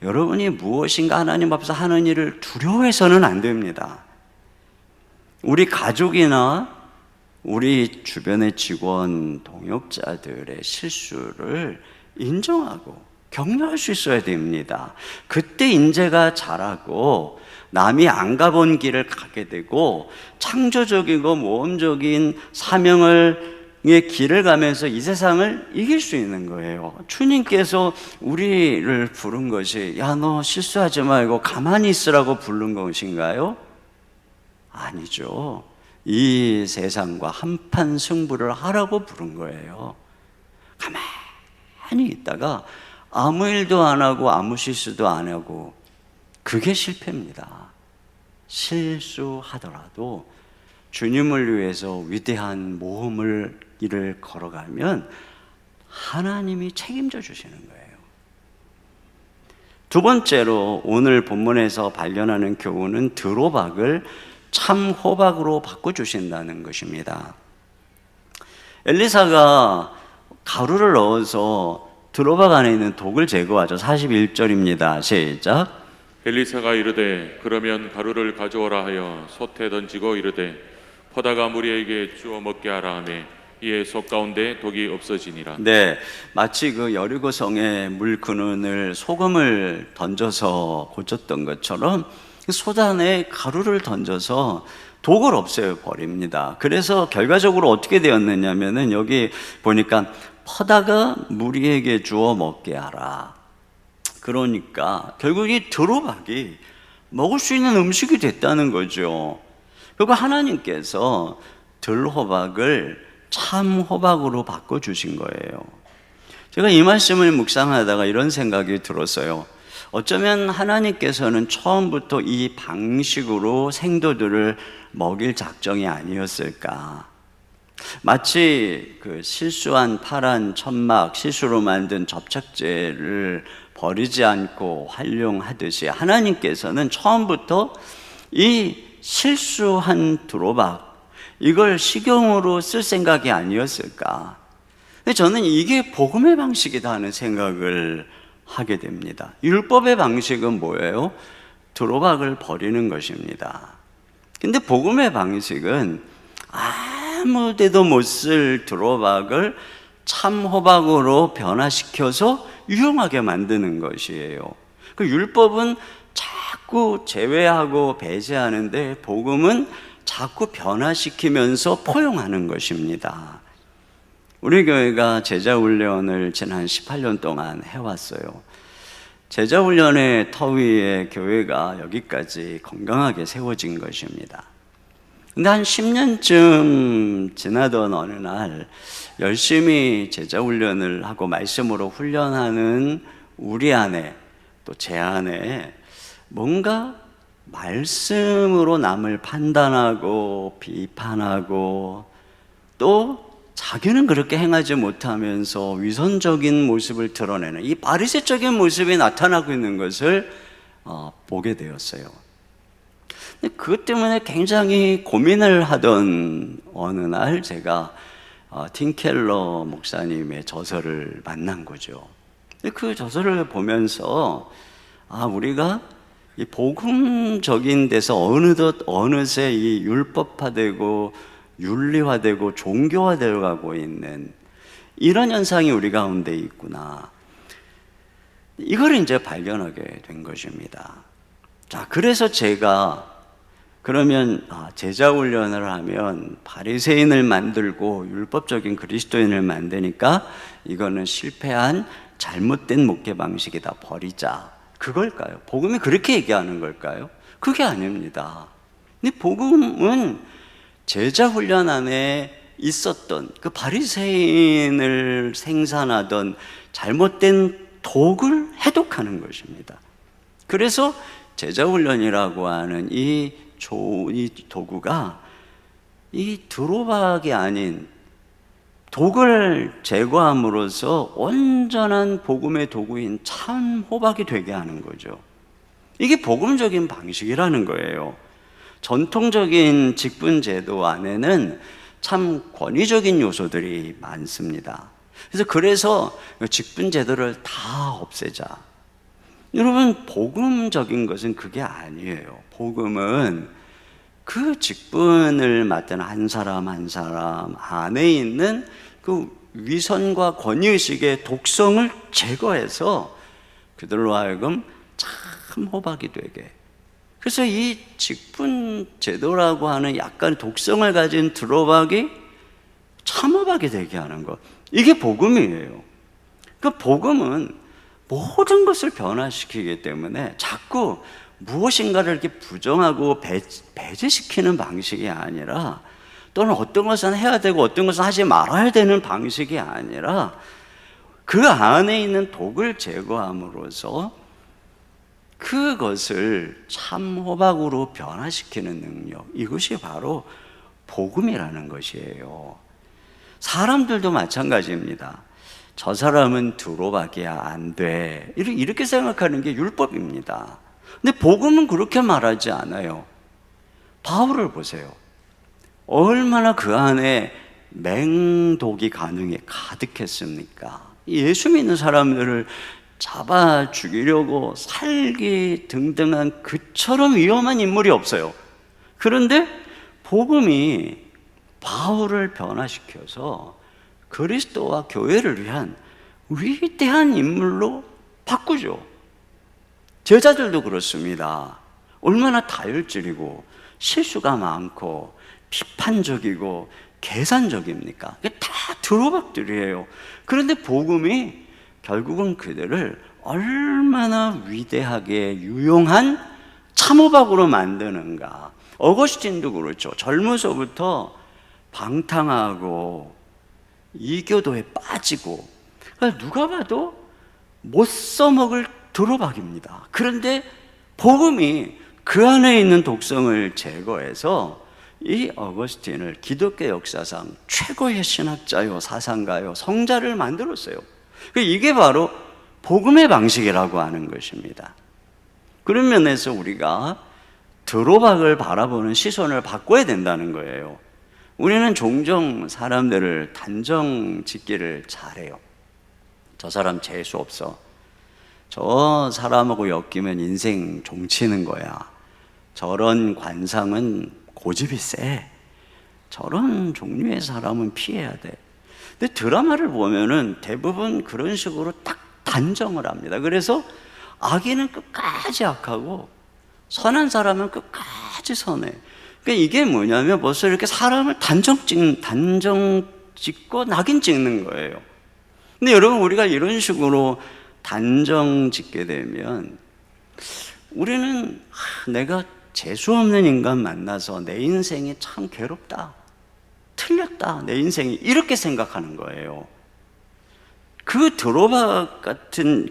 여러분이 무엇인가 하나님 앞에서 하는 일을 두려워해서는 안 됩니다. 우리 가족이나 우리 주변의 직원, 동역자들의 실수를 인정하고 격려할 수 있어야 됩니다. 그때 인재가 자라고 남이 안 가본 길을 가게 되고 창조적이고 모험적인 사명의 길을 가면서 이 세상을 이길 수 있는 거예요. 주님께서 우리를 부른 것이 야, 너 실수하지 말고 가만히 있으라고 부른 것인가요? 아니죠. 이 세상과 한판 승부를 하라고 부른 거예요. 가만히 있다가 아무 일도 안 하고 아무 실수도 안 하고, 그게 실패입니다. 실수하더라도 주님을 위해서 위대한 모험을 일을 걸어가면 하나님이 책임져 주시는 거예요. 두 번째로 오늘 본문에서 발견하는 교훈은 드로박을 참 호박으로 바꿔주신다는 것입니다. 엘리사가 가루를 넣어서 드로박 안에 있는 독을 제거하죠. 41절입니다. 시작. 엘리사가 이르되 그러면 가루를 가져오라 하여 솥에 던지고 이르되 퍼다가 무리에게 주어 먹게 하라 하매 이에 솥 가운데 독이 없어지니라. 네, 마치 그 여리고성에 물 근원을 소금을 던져서 고쳤던 것처럼 솥 안에 가루를 던져서 독을 없애 버립니다. 그래서 결과적으로 어떻게 되었느냐면은 여기 보니까 퍼다가 무리에게 주어 먹게 하라. 그러니까 결국 이 드로박이 먹을 수 있는 음식이 됐다는 거죠. 그리고 하나님께서 들호박을 참 호박으로 바꿔주신 거예요. 제가 이 말씀을 묵상하다가 이런 생각이 들었어요. 어쩌면 하나님께서는 처음부터 이 방식으로 생도들을 먹일 작정이 아니었을까. 마치 그 실수한 파란 천막, 실수로 만든 접착제를 버리지 않고 활용하듯이 하나님께서는 처음부터 이 실수한 드로박, 이걸 식용으로 쓸 생각이 아니었을까. 근데 저는 이게 복음의 방식이다 하는 생각을 하게 됩니다. 율법의 방식은 뭐예요? 드로박을 버리는 것입니다. 근데 복음의 방식은 아무 데도 못 쓸 드로박을 참 호박으로 변화시켜서 유용하게 만드는 것이에요. 그 율법은 자꾸 제외하고 배제하는데 복음은 자꾸 변화시키면서 포용하는 것입니다. 우리 교회가 제자훈련을 지난 18년 동안 해왔어요. 제자훈련의 터 위에 교회가 여기까지 건강하게 세워진 것입니다. 근데 한 10년쯤 지나던 어느 날 열심히 제자훈련을 하고 말씀으로 훈련하는 우리 안에, 또 제 안에 뭔가 말씀으로 남을 판단하고 비판하고 또 자기는 그렇게 행하지 못하면서 위선적인 모습을 드러내는 이 바리새적인 모습이 나타나고 있는 것을 보게 되었어요. 근데 그것 때문에 굉장히 고민을 하던 어느 날 제가 팀 켈러 목사님의 저서를 만난 거죠. 근데 그 저서를 보면서 우리가 이 복음적인 데서 어느새 이 율법화되고 윤리화되고 종교화되어 가고 있는 이런 현상이 우리 가운데 있구나. 이걸 이제 발견하게 된 것입니다. 자, 그래서 제가 그러면 제자훈련을 하면 바리새인을 만들고 율법적인 그리스도인을 만드니까 이거는 실패한 잘못된 목회 방식이다, 버리자. 그걸까요? 복음이 그렇게 얘기하는 걸까요? 그게 아닙니다. 근데 복음은 제자훈련 안에 있었던 그 바리새인을 생산하던 잘못된 독을 해독하는 것입니다. 그래서 제자훈련이라고 하는 이 도구가 이 드로박이 아닌 독을 제거함으로써 온전한 복음의 도구인 참 호박이 되게 하는 거죠. 이게 복음적인 방식이라는 거예요. 전통적인 직분 제도 안에는 참 권위적인 요소들이 많습니다. 그래서 직분 제도를 다 없애자. 여러분, 복음적인 것은 그게 아니에요. 복음은 그 직분을 맡은 한 사람 한 사람 안에 있는 그 위선과 권위의식의 독성을 제거해서 그들로 하여금 참 호박이 되게. 그래서 이 직분 제도라고 하는 약간 독성을 가진 들호박이 참 호박이 되게 하는 것, 이게 복음이에요. 그 복음은 모든 것을 변화시키기 때문에 자꾸 무엇인가를 이렇게 부정하고 배제시키는 방식이 아니라, 또는 어떤 것은 해야 되고 어떤 것은 하지 말아야 되는 방식이 아니라, 그 안에 있는 독을 제거함으로써 그것을 참 호박으로 변화시키는 능력, 이것이 바로 복음이라는 것이에요. 사람들도 마찬가지입니다. 저 사람은 들호박이야, 안 돼, 이렇게 생각하는 게 율법입니다. 근데 복음은 그렇게 말하지 않아요. 바울을 보세요. 얼마나 그 안에 맹독이 가득했습니까? 예수 믿는 사람들을 잡아 죽이려고 살기 등등한 그처럼 위험한 인물이 없어요. 그런데 복음이 바울을 변화시켜서 그리스도와 교회를 위한 위대한 인물로 바꾸죠. 제자들도 그렇습니다. 얼마나 다혈질이고 실수가 많고 비판적이고 계산적입니까? 이게 다 들호박들이에요. 그런데 복음이 결국은 그들을 얼마나 위대하게 유용한 참호박으로 만드는가. 어거스틴도 그렇죠. 젊어서부터 방탕하고 이교도에 빠지고, 그러니까 누가 봐도 못 써먹을 들호박입니다. 그런데 복음이 그 안에 있는 독성을 제거해서 이 어거스틴을 기독교 역사상 최고의 신학자요, 사상가요, 성자를 만들었어요. 이게 바로 복음의 방식이라고 하는 것입니다. 그런 면에서 우리가 들호박을 바라보는 시선을 바꿔야 된다는 거예요. 우리는 종종 사람들을 단정 짓기를 잘해요. 저 사람 재수 없어. 저 사람하고 엮이면 인생 종치는 거야. 저런 관상은 고집이 세. 저런 종류의 사람은 피해야 돼. 근데 드라마를 보면은 대부분 그런 식으로 딱 단정을 합니다. 그래서 악인은 끝까지 악하고 선한 사람은 끝까지 선해. 그러니까 이게 뭐냐면 벌써 이렇게 사람을 단정 짓고 낙인 찍는 거예요. 근데 여러분, 우리가 이런 식으로 단정 짓게 되면 우리는 내가 재수 없는 인간 만나서 내 인생이 참 괴롭다, 틀렸다, 내 인생이, 이렇게 생각하는 거예요. 그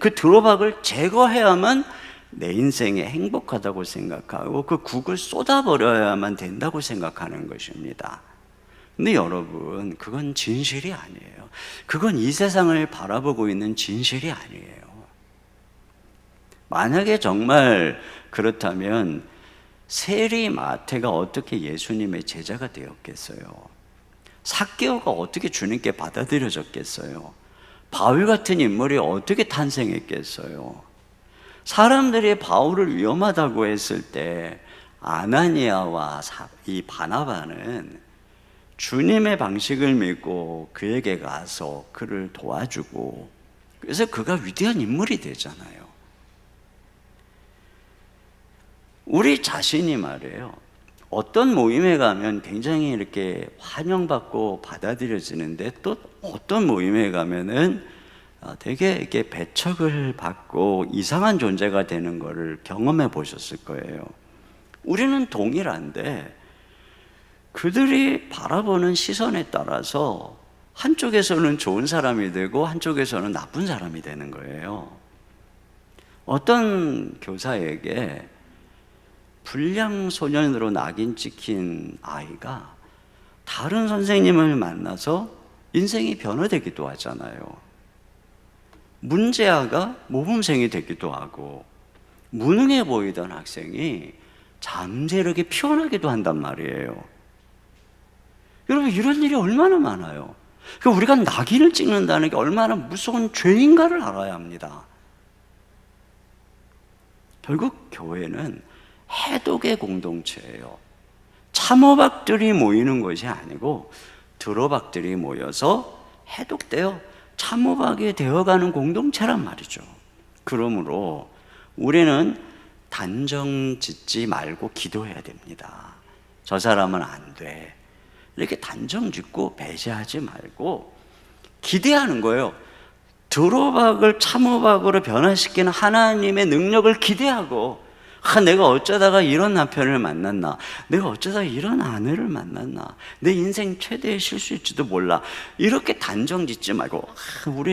들호박을 제거해야만 내 인생이 행복하다고 생각하고 그 국을 쏟아버려야만 된다고 생각하는 것입니다. 근데 여러분, 그건 진실이 아니에요. 그건 이 세상을 바라보고 있는 진실이 아니에요. 만약에 정말 그렇다면 세리 마태가 어떻게 예수님의 제자가 되었겠어요? 삭개오가 어떻게 주님께 받아들여졌겠어요? 바울 같은 인물이 어떻게 탄생했겠어요? 사람들이 바울을 위험하다고 했을 때 아나니아와 이 바나바는 주님의 방식을 믿고 그에게 가서 그를 도와주고, 그래서 그가 위대한 인물이 되잖아요. 우리 자신이 말이에요, 어떤 모임에 가면 굉장히 이렇게 환영받고 받아들여지는데 또 어떤 모임에 가면은 되게 이렇게 배척을 받고 이상한 존재가 되는 것을 경험해 보셨을 거예요. 우리는 동일한데 그들이 바라보는 시선에 따라서 한쪽에서는 좋은 사람이 되고 한쪽에서는 나쁜 사람이 되는 거예요. 어떤 교사에게 불량 소년으로 낙인 찍힌 아이가 다른 선생님을 만나서 인생이 변화되기도 하잖아요. 문제아가 모범생이 되기도 하고, 무능해 보이던 학생이 잠재력이 피어나기도 한단 말이에요. 여러분, 이런 일이 얼마나 많아요. 우리가 낙인을 찍는다는 게 얼마나 무서운 죄인가를 알아야 합니다. 결국 교회는 해독의 공동체예요. 참호박들이 모이는 것이 아니고 들호박들이 모여서 해독되어 참호박이 되어가는 공동체란 말이죠. 그러므로 우리는 단정 짓지 말고 기도해야 됩니다. 저 사람은 안 돼, 이렇게 단정 짓고 배제하지 말고 기대하는 거예요. 들호박을 참호박으로 변화시키는 하나님의 능력을 기대하고, 내가 어쩌다가 이런 남편을 만났나, 내가 어쩌다가 이런 아내를 만났나, 내 인생 최대의 실수일지도 몰라, 이렇게 단정 짓지 말고,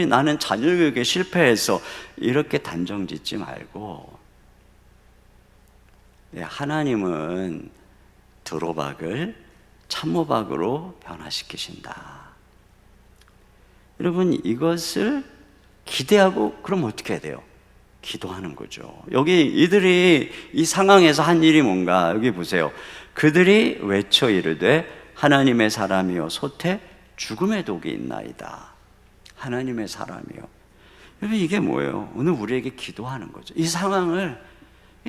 나는 자녀 교육에 실패해서, 이렇게 단정 짓지 말고, 하나님은 들호박을 참호박으로 변화시키신다. 여러분, 이것을 기대하고 그럼 어떻게 해야 돼요? 기도하는 거죠. 여기 이들이 이 상황에서 한 일이 뭔가, 여기 보세요. 그들이 외쳐 이르되 하나님의 사람이여 솥에 죽음의 독이 있나이다. 하나님의 사람이요. 여러분, 이게 뭐예요? 오늘 우리에게 기도하는 거죠. 이 상황을,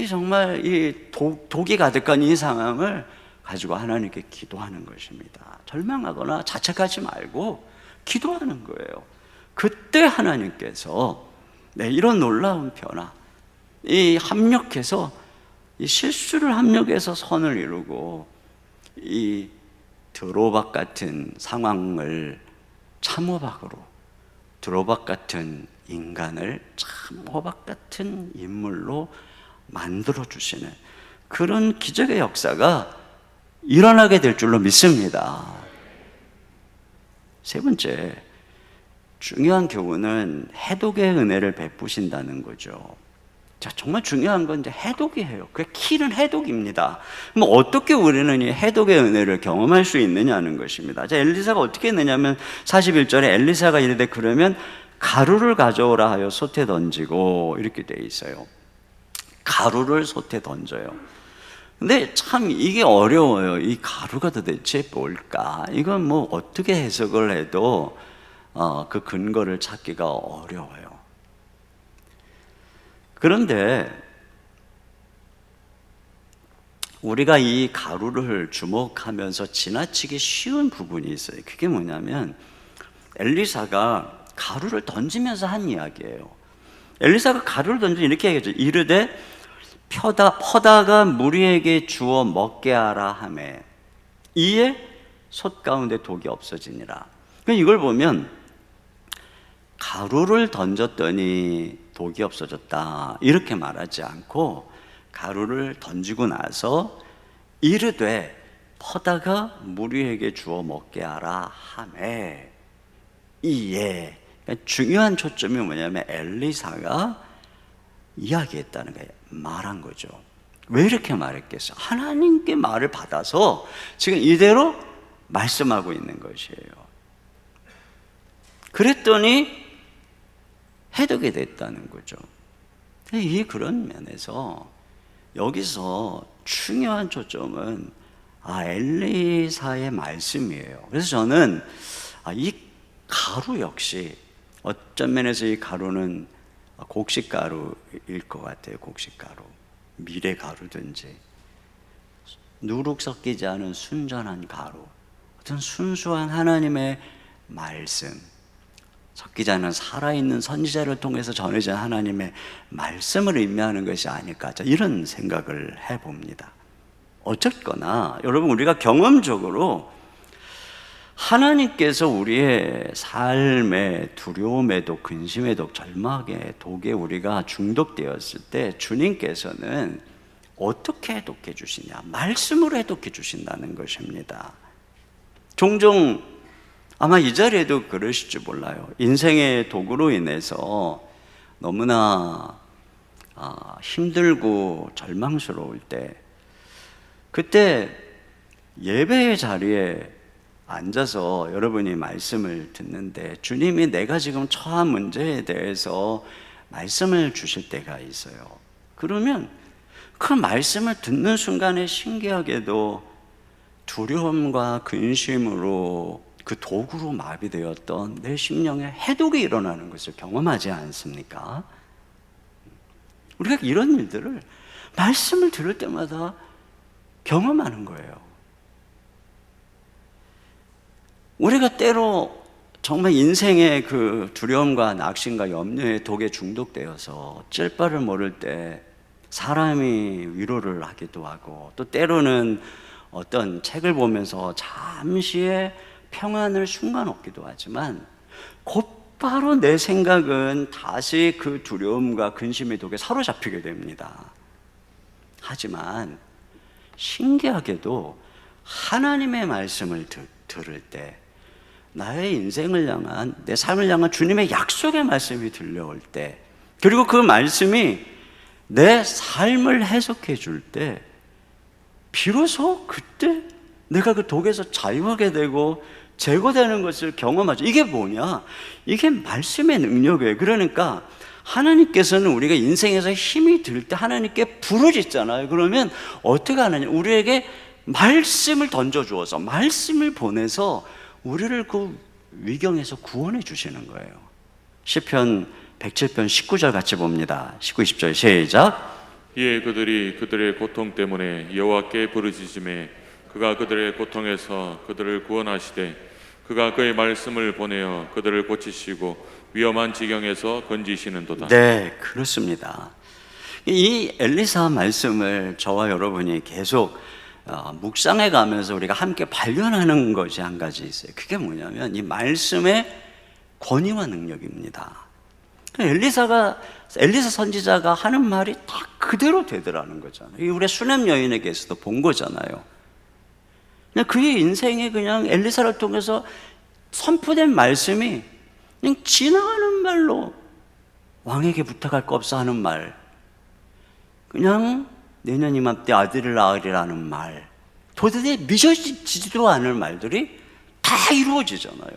정말 독이 가득한 이 상황을 가지고 하나님께 기도하는 것입니다. 절망하거나 자책하지 말고 기도하는 거예요. 그때 하나님께서 이런 놀라운 변화, 합력해서 실수를 합력해서 선을 이루고 이 들호박 같은 상황을 참호박으로, 들호박 같은 인간을 참호박 같은 인물로 만들어 주시는 그런 기적의 역사가 일어나게 될 줄로 믿습니다. 세 번째, 중요한 교훈은 해독의 은혜를 베푸신다는 거죠. 자, 정말 중요한 건 이제 해독이에요. 그 키는 해독입니다. 그럼 어떻게 우리는 이 해독의 은혜를 경험할 수 있느냐는 것입니다. 자, 엘리사가 어떻게 했느냐면 41절에 엘리사가 이르되 그러면 가루를 가져오라 하여 솥에 던지고, 이렇게 돼 있어요. 가루를 솥에 던져요. 근데 참 이게 어려워요. 이 가루가 도대체 뭘까? 이건 뭐 어떻게 해석을 해도 그 근거를 찾기가 어려워요. 그런데 우리가 이 가루를 주목하면서 지나치기 쉬운 부분이 있어요. 그게 뭐냐면 엘리사가 가루를 던지면서 한 이야기예요. 엘리사가 가루를 던지면 이렇게 얘기하죠. 이르되 퍼다가 무리에게 주어 먹게 하라 하매 이에 솥 가운데 독이 없어지니라. 이걸 보면 가루를 던졌더니 독이 없어졌다 이렇게 말하지 않고, 가루를 던지고 나서 이르되 퍼다가 무리에게 주어 먹게 하라 하매 이에, 그러니까 중요한 초점이 뭐냐면 엘리사가 이야기했다는 거예요. 말한 거죠. 왜 이렇게 말했겠어요? 하나님께 말을 받아서 지금 이대로 말씀하고 있는 것이에요. 그랬더니 해독이 됐다는 거죠. 그런 면에서 여기서 중요한 초점은 엘리사의 말씀이에요. 그래서 저는 이 가루 역시 어떤 면에서 이 가루는 곡식가루일 것 같아요. 곡식가루, 미래가루든지 누룩 섞이지 않은 순전한 가루, 어떤 순수한 하나님의 말씀, 섞이지 않은 살아있는 선지자를 통해서 전해진 하나님의 말씀을 의미하는 것이 아닐까, 이런 생각을 해봅니다. 어쨌거나 여러분, 우리가 경험적으로 하나님께서 우리의 삶의 두려움에도 근심에도 절망의 독에 우리가 중독되었을 때 주님께서는 어떻게 해독해 주시냐? 말씀으로 해독해 주신다는 것입니다. 종종 아마 이 자리에도 그러실지 몰라요. 인생의 독으로 인해서 너무나 힘들고 절망스러울 때, 그때 예배의 자리에 앉아서 여러분이 말씀을 듣는데 주님이 내가 지금 처한 문제에 대해서 말씀을 주실 때가 있어요. 그러면 그 말씀을 듣는 순간에 신기하게도 두려움과 근심으로 그 도구로 마비되었던 내 심령에 해독이 일어나는 것을 경험하지 않습니까? 우리가 이런 일들을 말씀을 들을 때마다 경험하는 거예요. 우리가 때로 정말 인생의 그 두려움과 낙심과 염려의 독에 중독되어서 찔 바를 모를 때 사람이 위로를 하기도 하고, 또 때로는 어떤 책을 보면서 잠시의 평안을 순간 얻기도 하지만 곧바로 내 생각은 다시 그 두려움과 근심의 독에 사로잡히게 됩니다. 하지만 신기하게도 하나님의 말씀을 들을 때, 나의 인생을 향한, 내 삶을 향한 주님의 약속의 말씀이 들려올 때, 그리고 그 말씀이 내 삶을 해석해 줄 때, 비로소 그때 내가 그 독에서 자유하게 되고 제거되는 것을 경험하죠. 이게 뭐냐? 이게 말씀의 능력이에요. 그러니까 하나님께서는 우리가 인생에서 힘이 들 때 하나님께 부르짖잖아요. 그러면 어떻게 하느냐? 우리에게 말씀을 던져주어서, 말씀을 보내서 우리를 그 위경에서 구원해 주시는 거예요. 시편 107편 19절 같이 봅니다. 19, 20절 시작. 이에 그들이 그들의 고통 때문에 여호와께 부르짖음에 그가 그들의 고통에서 그들을 구원하시되 그가 그의 말씀을 보내어 그들을 고치시고 위험한 지경에서 건지시는도다. 네, 그렇습니다. 이 엘리사 말씀을 저와 여러분이 계속 묵상해 가면서 우리가 함께 발견하는 것이 한 가지 있어요. 그게 뭐냐면 이 말씀의 권위와 능력입니다. 엘리사 선지자가 하는 말이 딱 그대로 되더라는 거잖아요. 이게 우리 수냄 여인에게서도 본 거잖아요. 그냥 그의 인생에 그냥 엘리사를 통해서 선포된 말씀이 그냥 지나가는 말로, 왕에게 부탁할 거 없어 하는 말, 그냥 내년 이맘때 아들을 낳으리라는 말, 도대체 믿어지지도 않을 말들이 다 이루어지잖아요.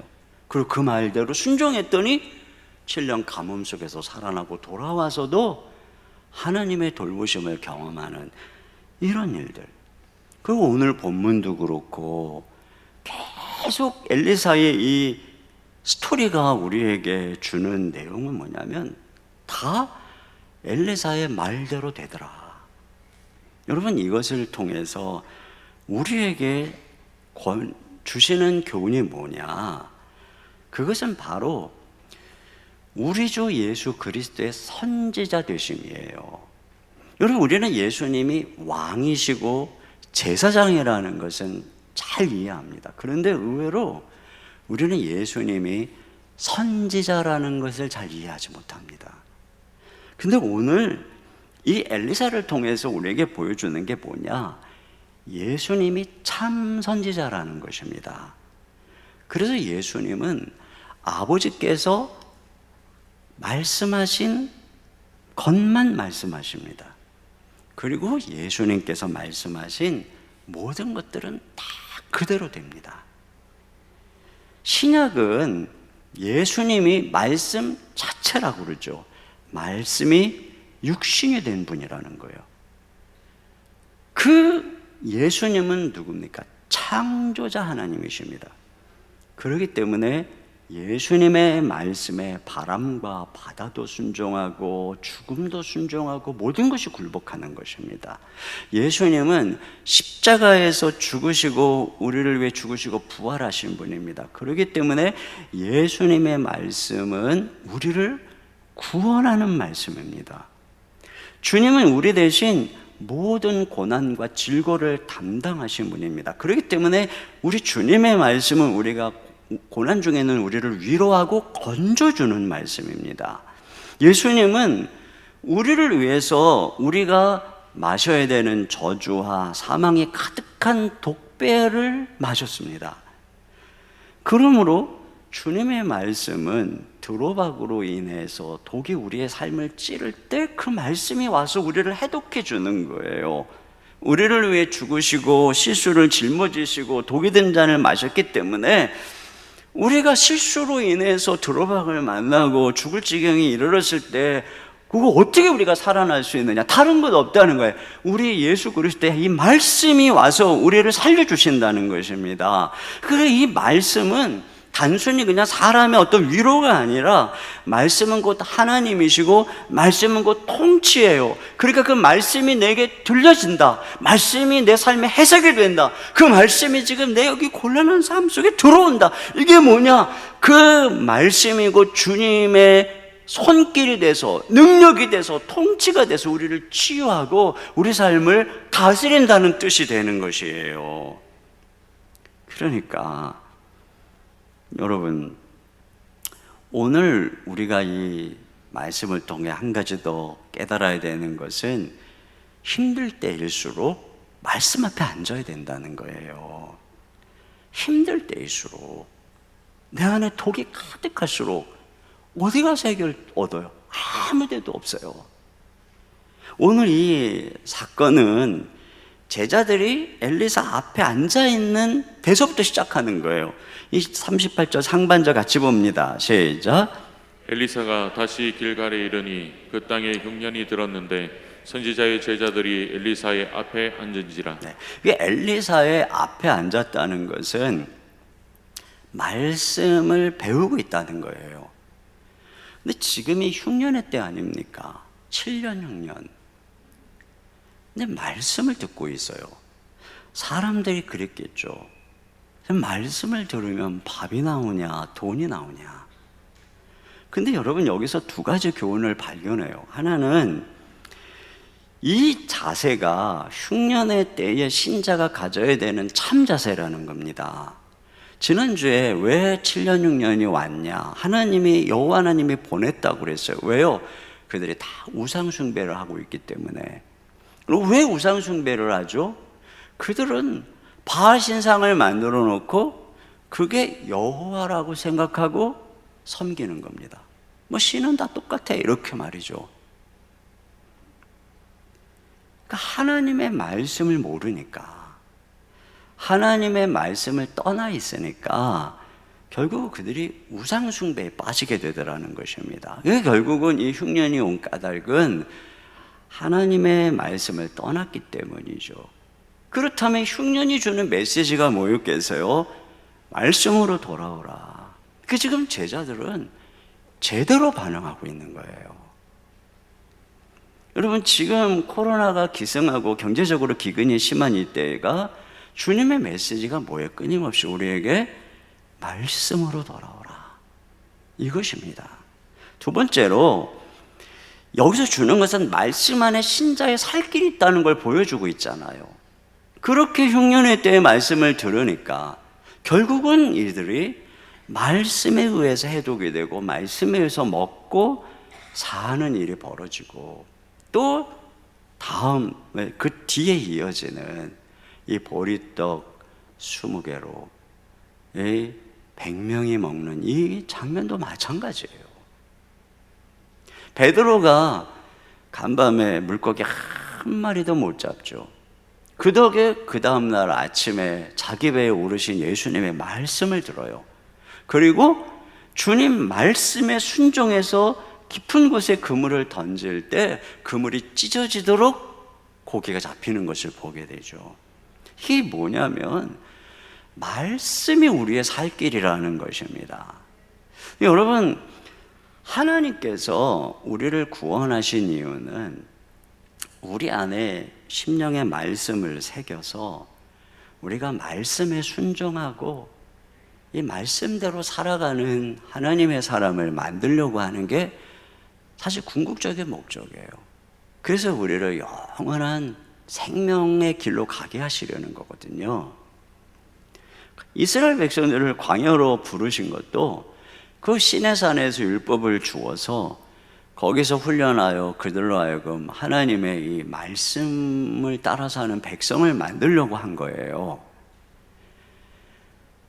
그리고 그 말대로 순종했더니 7년 가뭄 속에서 살아나고 돌아와서도 하나님의 돌보심을 경험하는 이런 일들. 그리고 오늘 본문도 그렇고 계속 엘리사의 이 스토리가 우리에게 주는 내용은 뭐냐면 다 엘리사의 말대로 되더라. 여러분, 이것을 통해서 우리에게 주시는 교훈이 뭐냐? 그것은 바로 우리 주 예수 그리스도의 선지자 되심이에요. 여러분, 우리는 예수님이 왕이시고 제사장이라는 것은 잘 이해합니다. 그런데 의외로 우리는 예수님이 선지자라는 것을 잘 이해하지 못합니다. 근데 오늘 이 엘리사를 통해서 우리에게 보여주는 게 뭐냐? 예수님이 참 선지자라는 것입니다. 그래서 예수님은 아버지께서 말씀하신 것만 말씀하십니다. 그리고 예수님께서 말씀하신 모든 것들은 다 그대로 됩니다. 신약은 예수님이 말씀 자체라고 그러죠. 말씀이 육신이 된 분이라는 거예요. 그 예수님은 누굽니까? 창조자 하나님이십니다. 그렇기 때문에 예수님의 말씀에 바람과 바다도 순종하고 죽음도 순종하고 모든 것이 굴복하는 것입니다. 예수님은 십자가에서 죽으시고 우리를 위해 죽으시고 부활하신 분입니다. 그렇기 때문에 예수님의 말씀은 우리를 구원하는 말씀입니다. 주님은 우리 대신 모든 고난과 질고를 담당하신 분입니다. 그렇기 때문에 우리 주님의 말씀은 우리가 고난 중에는 우리를 위로하고 건져주는 말씀입니다. 예수님은 우리를 위해서 우리가 마셔야 되는 저주와 사망이 가득한 독배를 마셨습니다. 그러므로 주님의 말씀은 드로박으로 인해서 독이 우리의 삶을 찌를 때 그 말씀이 와서 우리를 해독해 주는 거예요. 우리를 위해 죽으시고 실수를 짊어지시고 독이 든 잔을 마셨기 때문에 우리가 실수로 인해서 드로박을 만나고 죽을 지경에 이르렀을 때 그거 어떻게 우리가 살아날 수 있느냐? 다른 것 없다는 거예요. 우리 예수 그리스도의 이 말씀이 와서 우리를 살려주신다는 것입니다. 그래, 이 말씀은 단순히 그냥 사람의 어떤 위로가 아니라 말씀은 곧 하나님이시고 말씀은 곧 통치예요. 그러니까 그 말씀이 내게 들려진다. 말씀이 내 삶에 해석이 된다. 그 말씀이 지금 내 여기 곤란한 삶 속에 들어온다. 이게 뭐냐? 그 말씀이 곧 주님의 손길이 돼서 능력이 돼서 통치가 돼서 우리를 치유하고 우리 삶을 다스린다는 뜻이 되는 것이에요. 그러니까 여러분, 오늘 우리가 이 말씀을 통해 한 가지 더 깨달아야 되는 것은 힘들 때일수록 말씀 앞에 앉아야 된다는 거예요. 힘들 때일수록 내 안에 독이 가득할수록 어디 가서 해결 얻어요? 아무 데도 없어요. 오늘 이 사건은 제자들이 엘리사 앞에 앉아있는 데서부터 시작하는 거예요. 이 38절 상반절 같이 봅니다. 시작. 엘리사가 다시 길갈에 이르니 그 땅에 흉년이 들었는데 선지자의 제자들이 엘리사의 앞에 앉은지라. 네. 이게 엘리사의 앞에 앉았다는 것은 말씀을 배우고 있다는 거예요. 근데 지금이 흉년의 때 아닙니까? 7년 흉년. 근데 말씀을 듣고 있어요. 사람들이 그랬겠죠. 말씀을 들으면 밥이 나오냐, 돈이 나오냐. 근데 여러분, 여기서 두 가지 교훈을 발견해요. 하나는 이 자세가 흉년의 때에 신자가 가져야 되는 참 자세라는 겁니다. 지난주에 왜 7년 6년이 왔냐? 하나님이, 여호와 하나님이 보냈다고 그랬어요. 왜요? 그들이 다 우상 숭배를 하고 있기 때문에. 그리고 왜 우상 숭배를 하죠? 그들은 바알 신상을 만들어 놓고 그게 여호와라고 생각하고 섬기는 겁니다. 뭐 신은 다 똑같아, 이렇게 말이죠. 그러니까 하나님의 말씀을 모르니까, 하나님의 말씀을 떠나 있으니까 결국 그들이 우상 숭배에 빠지게 되더라는 것입니다. 결국은 이 흉년이 온 까닭은 하나님의 말씀을 떠났기 때문이죠. 그렇다면 흉년이 주는 메시지가 뭐였겠어요? 말씀으로 돌아오라. 그 지금 제자들은 제대로 반응하고 있는 거예요. 여러분, 지금 코로나가 기승하고 경제적으로 기근이 심한 이때가 주님의 메시지가 뭐예요? 끊임없이 우리에게 말씀으로 돌아오라, 이것입니다. 두 번째로, 여기서 주는 것은 말씀 안에 신자의 살 길이 있다는 걸 보여주고 있잖아요. 그렇게 흉년의 때의 말씀을 들으니까 결국은 이들이 말씀에 의해서 해독이 되고 말씀에 의해서 먹고 사는 일이 벌어지고, 또 다음 그 뒤에 이어지는 이 보리떡 20개로 이 100명이 먹는 이 장면도 마찬가지예요. 베드로가 간밤에 물고기 한 마리도 못 잡죠. 그 덕에 그 다음날 아침에 자기 배에 오르신 예수님의 말씀을 들어요. 그리고 주님 말씀에 순종해서 깊은 곳에 그물을 던질 때 그물이 찢어지도록 고기가 잡히는 것을 보게 되죠. 이게 뭐냐면 말씀이 우리의 살 길이라는 것입니다. 여러분, 하나님께서 우리를 구원하신 이유는 우리 안에 심령의 말씀을 새겨서 우리가 말씀에 순종하고 이 말씀대로 살아가는 하나님의 사람을 만들려고 하는 게 사실 궁극적인 목적이에요. 그래서 우리를 영원한 생명의 길로 가게 하시려는 거거든요. 이스라엘 백성들을 광야로 부르신 것도 그 시내산에서 율법을 주어서 거기서 훈련하여 그들로 하여금 하나님의 이 말씀을 따라 사는 백성을 만들려고 한 거예요.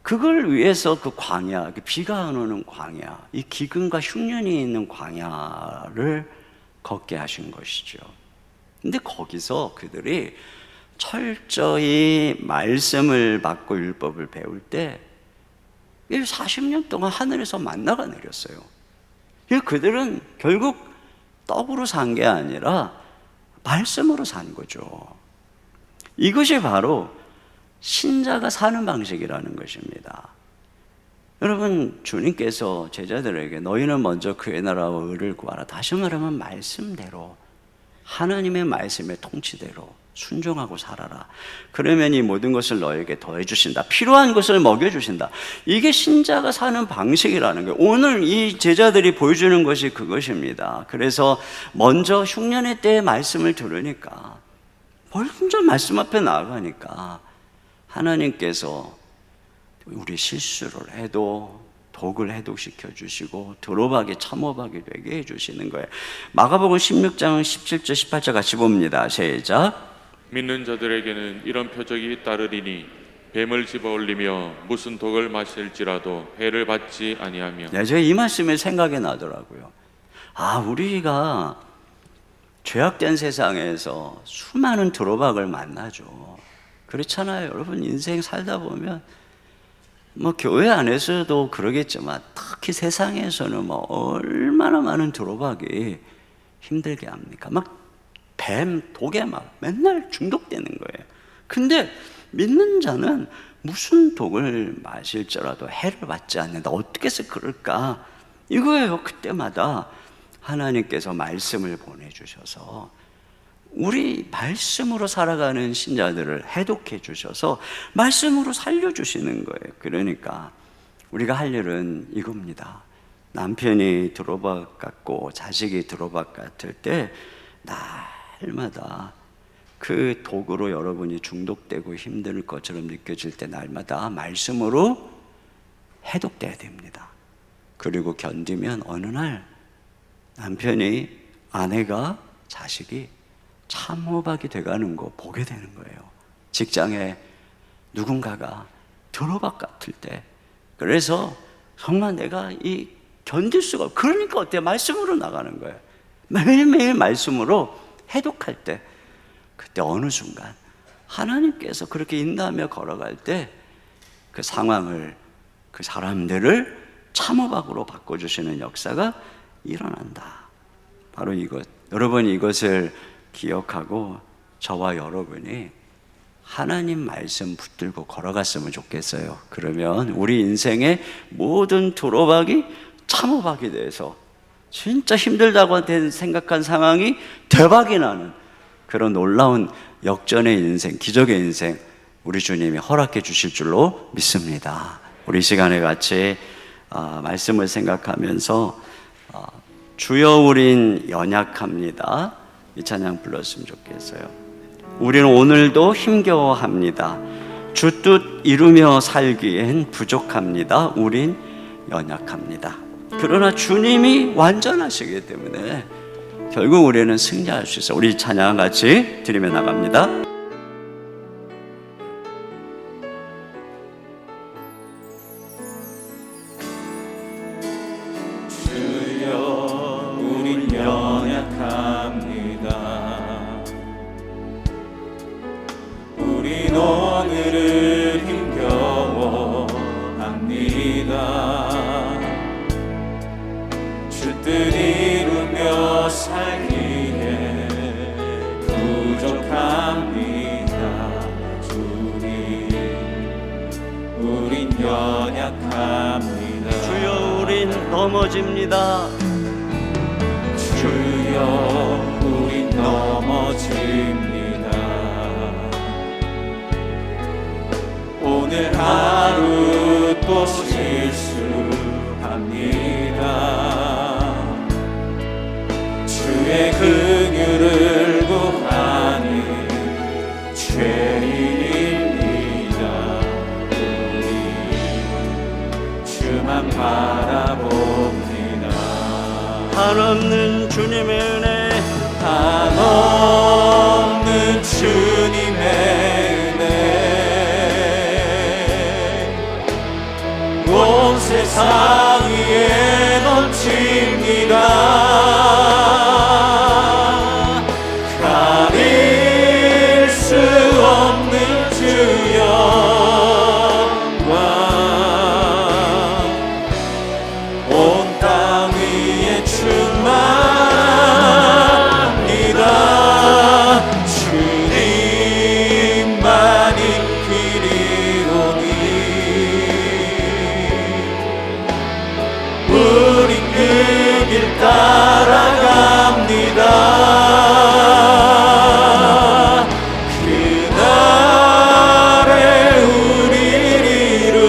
그걸 위해서 그 광야, 비가 안 오는 광야, 이 기근과 흉년이 있는 광야를 걷게 하신 것이죠. 근데 거기서 그들이 철저히 말씀을 받고 율법을 배울 때 40년 동안 하늘에서 만나가 내렸어요. 그들은 결국 떡으로 산 게 아니라 말씀으로 산 거죠. 이것이 바로 신자가 사는 방식이라는 것입니다. 여러분, 주님께서 제자들에게 너희는 먼저 그의 나라와 의를 구하라. 다시 말하면 말씀대로, 하나님의 말씀의 통치대로 순종하고 살아라. 그러면 이 모든 것을 너에게 더해 주신다. 필요한 것을 먹여 주신다. 이게 신자가 사는 방식이라는 거예요. 오늘 이 제자들이 보여주는 것이 그것입니다. 그래서 먼저 흉년의 때의 말씀을 들으니까, 먼저 말씀 앞에 나아가니까 하나님께서 우리 실수를 해도 독을 해독시켜 주시고 두루박이 참호박이 되게 해주시는 거예요. 마가복음 16장 17절 18절 같이 봅니다. 시작. 믿는 자들에게는 이런 표적이 따르리니 뱀을 집어올리며 무슨 독을 마실지라도 해를 받지 아니하며. 네, 제가 이 말씀이 생각이 나더라고요. 우리가 죄악된 세상에서 수많은 두루박을 만나죠. 그렇잖아요. 여러분, 인생 살다 보면 교회 안에서도 그러겠지만 특히 세상에서는 얼마나 많은 두루박이 힘들게 합니까? 뱀, 독에 맨날 중독되는 거예요. 근데 믿는 자는 무슨 독을 마실지라도 해를 받지 않는다. 어떻게 해서 그럴까? 이거예요. 그때마다 하나님께서 말씀을 보내주셔서 우리 말씀으로 살아가는 신자들을 해독해 주셔서 말씀으로 살려주시는 거예요. 그러니까 우리가 할 일은 이겁니다. 남편이 두루박 같고 자식이 두루박 같을 때 날마다 그 독으로 여러분이 중독되고 힘들 것처럼 느껴질 때 날마다 말씀으로 해독돼야 됩니다. 그리고 견디면 어느 날 남편이, 아내가, 자식이 참호박이 돼가는 거 보게 되는 거예요. 직장에 누군가가 두루박 같을 때, 그래서 정말 내가 견딜 수가 없어. 그러니까 어때요? 말씀으로 나가는 거예요. 매일매일 말씀으로 해독할 때, 그때 어느 순간 하나님께서 그렇게 인도하며 걸어갈 때 그 상황을, 그 사람들을 참호박으로 바꿔주시는 역사가 일어난다. 바로 이것. 여러분이 이것을 기억하고 저와 여러분이 하나님 말씀 붙들고 걸어갔으면 좋겠어요. 그러면 우리 인생의 모든 두루박이 참호박이 돼서 진짜 힘들다고 생각한 상황이 대박이 나는 그런 놀라운 역전의 인생, 기적의 인생 우리 주님이 허락해 주실 줄로 믿습니다. 우리 이 시간에 같이 말씀을 생각하면서 주여 우린 연약합니다. 이 찬양 불렀으면 좋겠어요. 우리는 오늘도 힘겨워합니다. 주 뜻 이루며 살기엔 부족합니다. 우린 연약합니다. 그러나 주님이 완전하시기 때문에 결국 우리는 승리할 수 있어요. 우리 찬양 같이 드리며 나갑니다. 주여 우린 연약합니다. 우린 오늘을 힘겨워합니다. 주 뜻 이루며 살기에 부족합니다. 우린 연약합니다. 주여 우린 넘어집니다. 주여 우린 넘어집니다. 오늘 하루 또 실수합니다. 주의 긍휼을 구하는 죄인입니다. 우리 주만 바라봅니다. 한없는 주님의 은혜, 한없는 주님의 은혜 온 세상 위에 넘칩니다. 가릴 수 길 따라갑니다. 그날에 우리를 이루신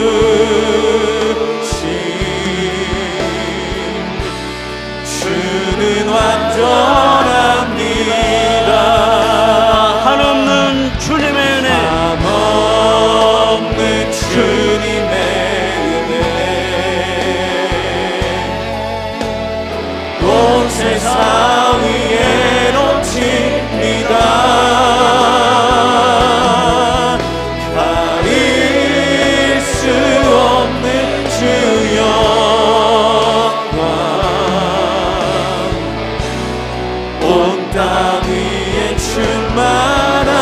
주는 완전합니다. 한없는 주님의 은혜, 한없는 주님의 은혜, 온 세상 위에 넘칩니다. 가릴 수 없는 주 영광, 온 땅 위에 충만합니다.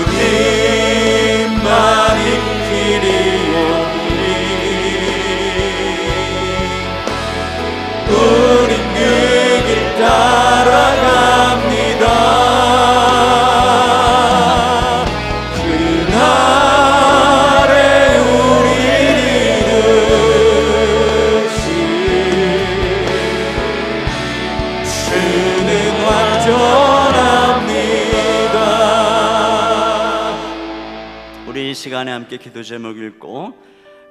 주님만이 길이 오니 우린 그 길 따라갑니다. 그날에 우리를 이루신 주는 완전합니다. 우리 이 시간에 함께 기도 제목 읽고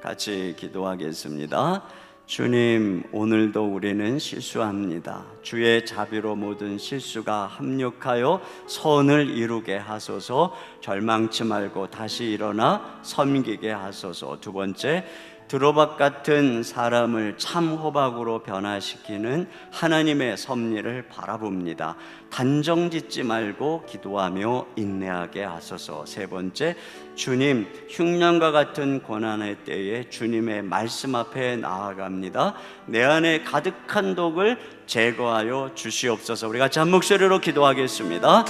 같이 기도하겠습니다. 주님, 오늘도 우리는 실수합니다. 주의 자비로 모든 실수가 합력하여 선을 이루게 하소서. 절망치 말고 다시 일어나 섬기게 하소서. 두 번째, 드로박 같은 사람을 참 호박으로 변화시키는 하나님의 섭리를 바라봅니다. 단정 짓지 말고 기도하며 인내하게 하소서. 세 번째, 주님, 흉년과 같은 고난의 때에 주님의 말씀 앞에 나아갑니다. 내 안에 가득한 독을 제거하여 주시옵소서. 우리 같이 한 목소리로 기도하겠습니다.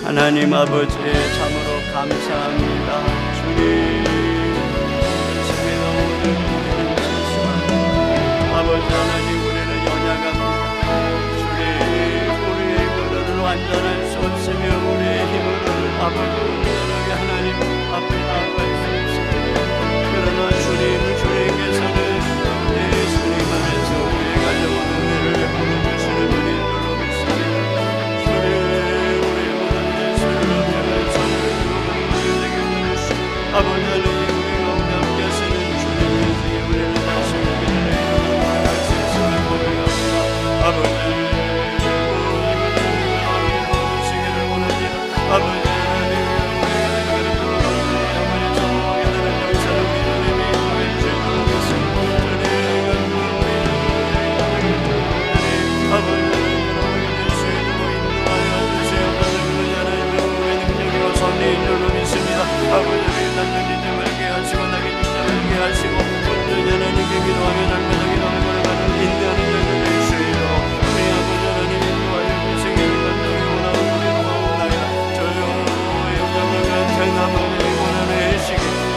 하나님 아버지, 참으로 감사합니다. 주님, 아버지 하나님, 우리는 연약합니다. 주님, 우리의 힘으로는 완전할 수 없으며 우리의 힘으로는 아버지 온전하게 하나님 앞에 나아갈 수 없습니다. 그러나 주님, 주님께서는 예수님 안에서 우리의 가져온 은혜를 베풀어 주시는 분인 줄로 믿습니다. 주님, 우리의 모든 예수를 앞에서 선을 우리에게 주시고 아버지 하나님, 우리 가운데 함께 하시는 주님의 인생에 우리를 다시 아버지, 시기를 원합니다. 아버지 하나님, 아버지 정복에 나는 역사를 믿음이 인도해 주시고 있습니다. 아버지 하나님, 주시고 인도하여 주시옵소서. 하나님의 우리의 능력이와 섭리인 줄로 믿습니다. 아버지, 남는 일을 알게 하시고 나긴 일을 알게 하시고 온전히 하나님께 기도하며 날마다 기도하며 걸어가는 인내하는 자들 주시옵소서.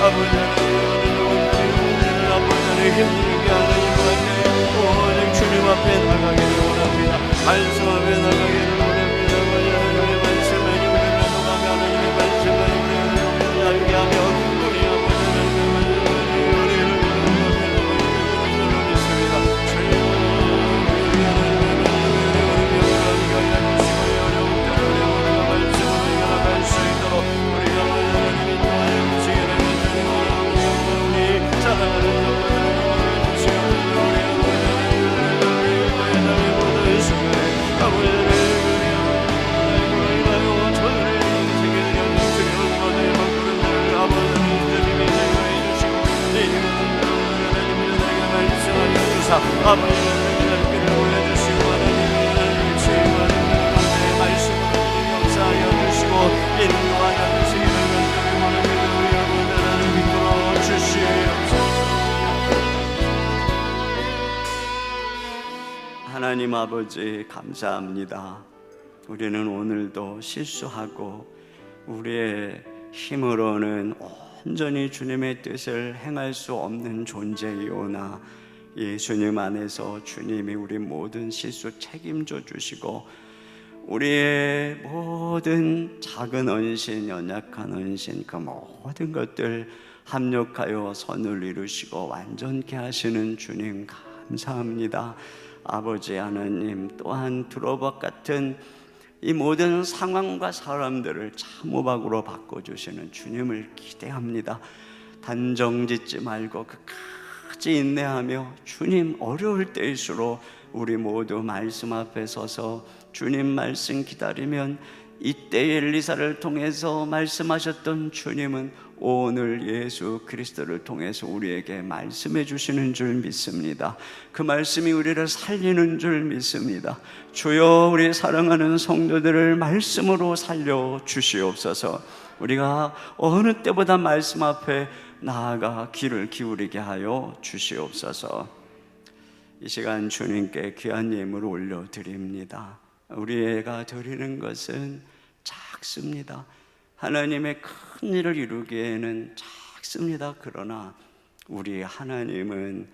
아버지 하나님, 오늘 아버지의 힘들게 하나님 오직 주님 앞에 나가기를 원합니다. 말씀 앞에 나가기를 원합니다. 아버지 하나님의 말씀만이 우리를 녹아며 하나님의 말씀만이 우리를 알게 하며 우리 아버지 하나님의 말씀만이 우리를 녹아며 믿습니다. 주여, 우리 하나님의 말씀을 알게 하여 주시고 어려운 때를 우리가 말씀을 이겨나갈 수 있도록 우리 아버지 하나님이 도와여 주시기를 사랑하는 아버지 하나님께를 보여주시고 하나님을 지휘하는 말씀으로 역사하여 주시고 인도하여 주시기를 간절히 원합니다. 우리 아버지 하나님 이끌어 주시옵소서. 하나님 아버지, 감사합니다. 우리는 오늘도 실수하고 우리의 힘으로는 온전히 주님의 뜻을 행할 수 없는 존재이오나 예수님 안에서 주님이 우리 모든 실수 책임져 주시고 우리의 모든 작은 언신, 연약한 언신, 그 모든 것들 합력하여 선을 이루시고 완전케 하시는 주님 감사합니다. 아버지 하나님, 또한 두로박 같은 이 모든 상황과 사람들을 참호박으로 바꿔주시는 주님을 기대합니다. 단정짓지 말고 끝까지 인내하며 주님 어려울 때일수록 우리 모두 말씀 앞에 서서 주님 말씀 기다리면 이때 엘리사를 통해서 말씀하셨던 주님은 오늘 예수 그리스도를 통해서 우리에게 말씀해 주시는 줄 믿습니다. 그 말씀이 우리를 살리는 줄 믿습니다. 주여, 우리 사랑하는 성도들을 말씀으로 살려 주시옵소서. 우리가 어느 때보다 말씀 앞에 나아가 귀를 기울이게 하여 주시옵소서. 이 시간 주님께 귀한 예물을 올려드립니다. 우리가 드리는 것은 작습니다. 하나님의 큰 일을 이루기에는 작습니다. 그러나 우리 하나님은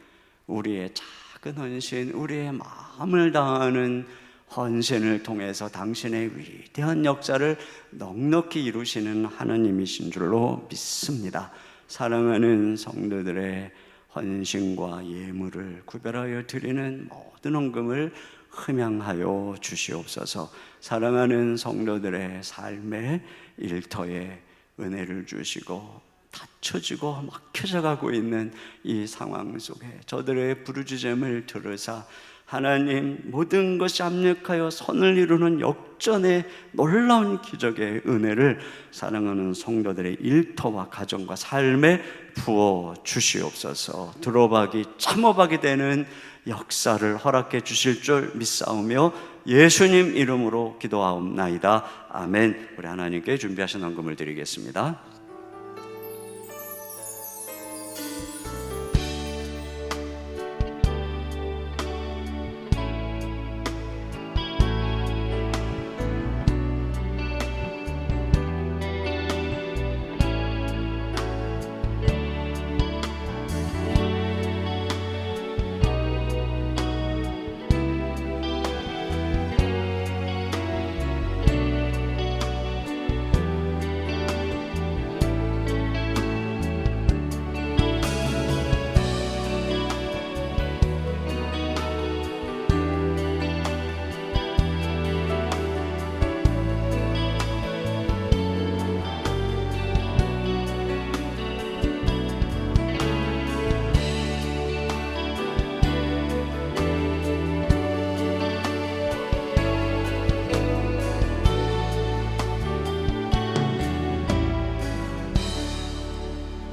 우리의 작은 헌신, 우리의 마음을 다하는 헌신을 통해서 당신의 위대한 역사를 넉넉히 이루시는 하나님이신 줄로 믿습니다. 사랑하는 성도들의 헌신과 예물을 구별하여 드리는 모든 헌금을 흠양하여 주시옵소서. 사랑하는 성도들의 삶의 일터에 은혜를 주시고 닫혀지고 막혀져 가고 있는 이 상황 속에 저들의 부르짖음을 들으사 하나님, 모든 것이 합력하여 선을 이루는 역전의 놀라운 기적의 은혜를 사랑하는 성도들의 일터와 가정과 삶에 부어 주시옵소서. 두로박이 참호박이 되는 역사를 허락해 주실 줄 믿사오며 예수님 이름으로 기도하옵나이다. 아멘. 우리 하나님께 준비하신 헌금을 드리겠습니다.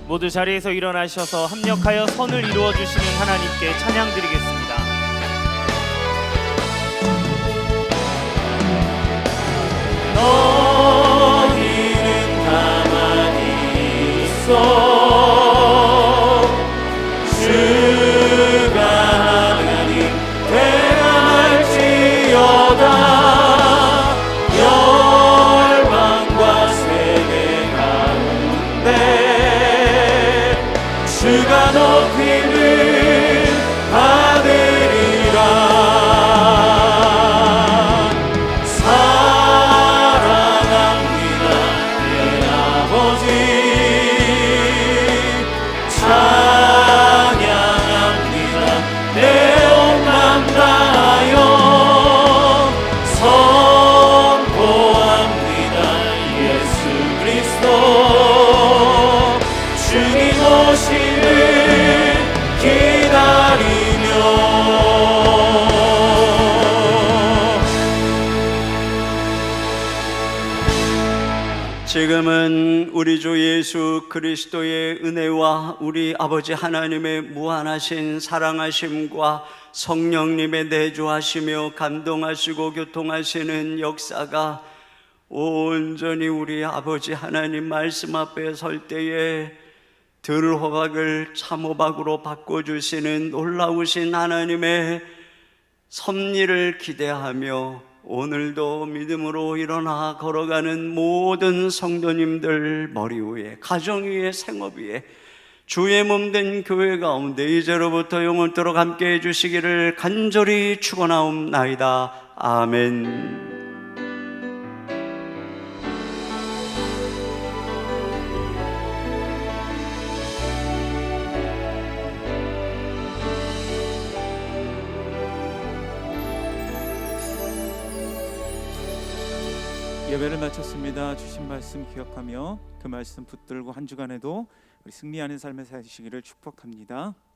모두 자리에서 일어나셔서 합력하여 선을 이루어 주시는 하나님께 찬양 드리겠습니다. 너희는 가만히 있어 주가 하나님 대감할지어다. 열방과 세계 가운데 주가 높임을 받으리라. 사랑합니다 내 아버지, 찬양합니다 내 온 맘 다하여, 선포합니다 예수 그리스도 주님 오심을 기다리며. 지금은 우리 주 예수 그리스도의 은혜와 우리 아버지 하나님의 무한하신 사랑하심과 성령님의 내주하시며 감동하시고 교통하시는 역사가 온전히 우리 아버지 하나님 말씀 앞에 설 때에 들호박을 참호박으로 바꿔주시는 놀라우신 하나님의 섭리를 기대하며 오늘도 믿음으로 일어나 걸어가는 모든 성도님들 머리 위에, 가정 위에, 생업 위에, 주의 몸된 교회 가운데 이제로부터 영원토록 함께 해주시기를 간절히 축원하옵나이다. 아멘. 예배를 마쳤습니다. 주신 말씀 기억하며 그 말씀 붙들고 한 주간에도 우리 승리하는 삶을 사시기를 축복합니다.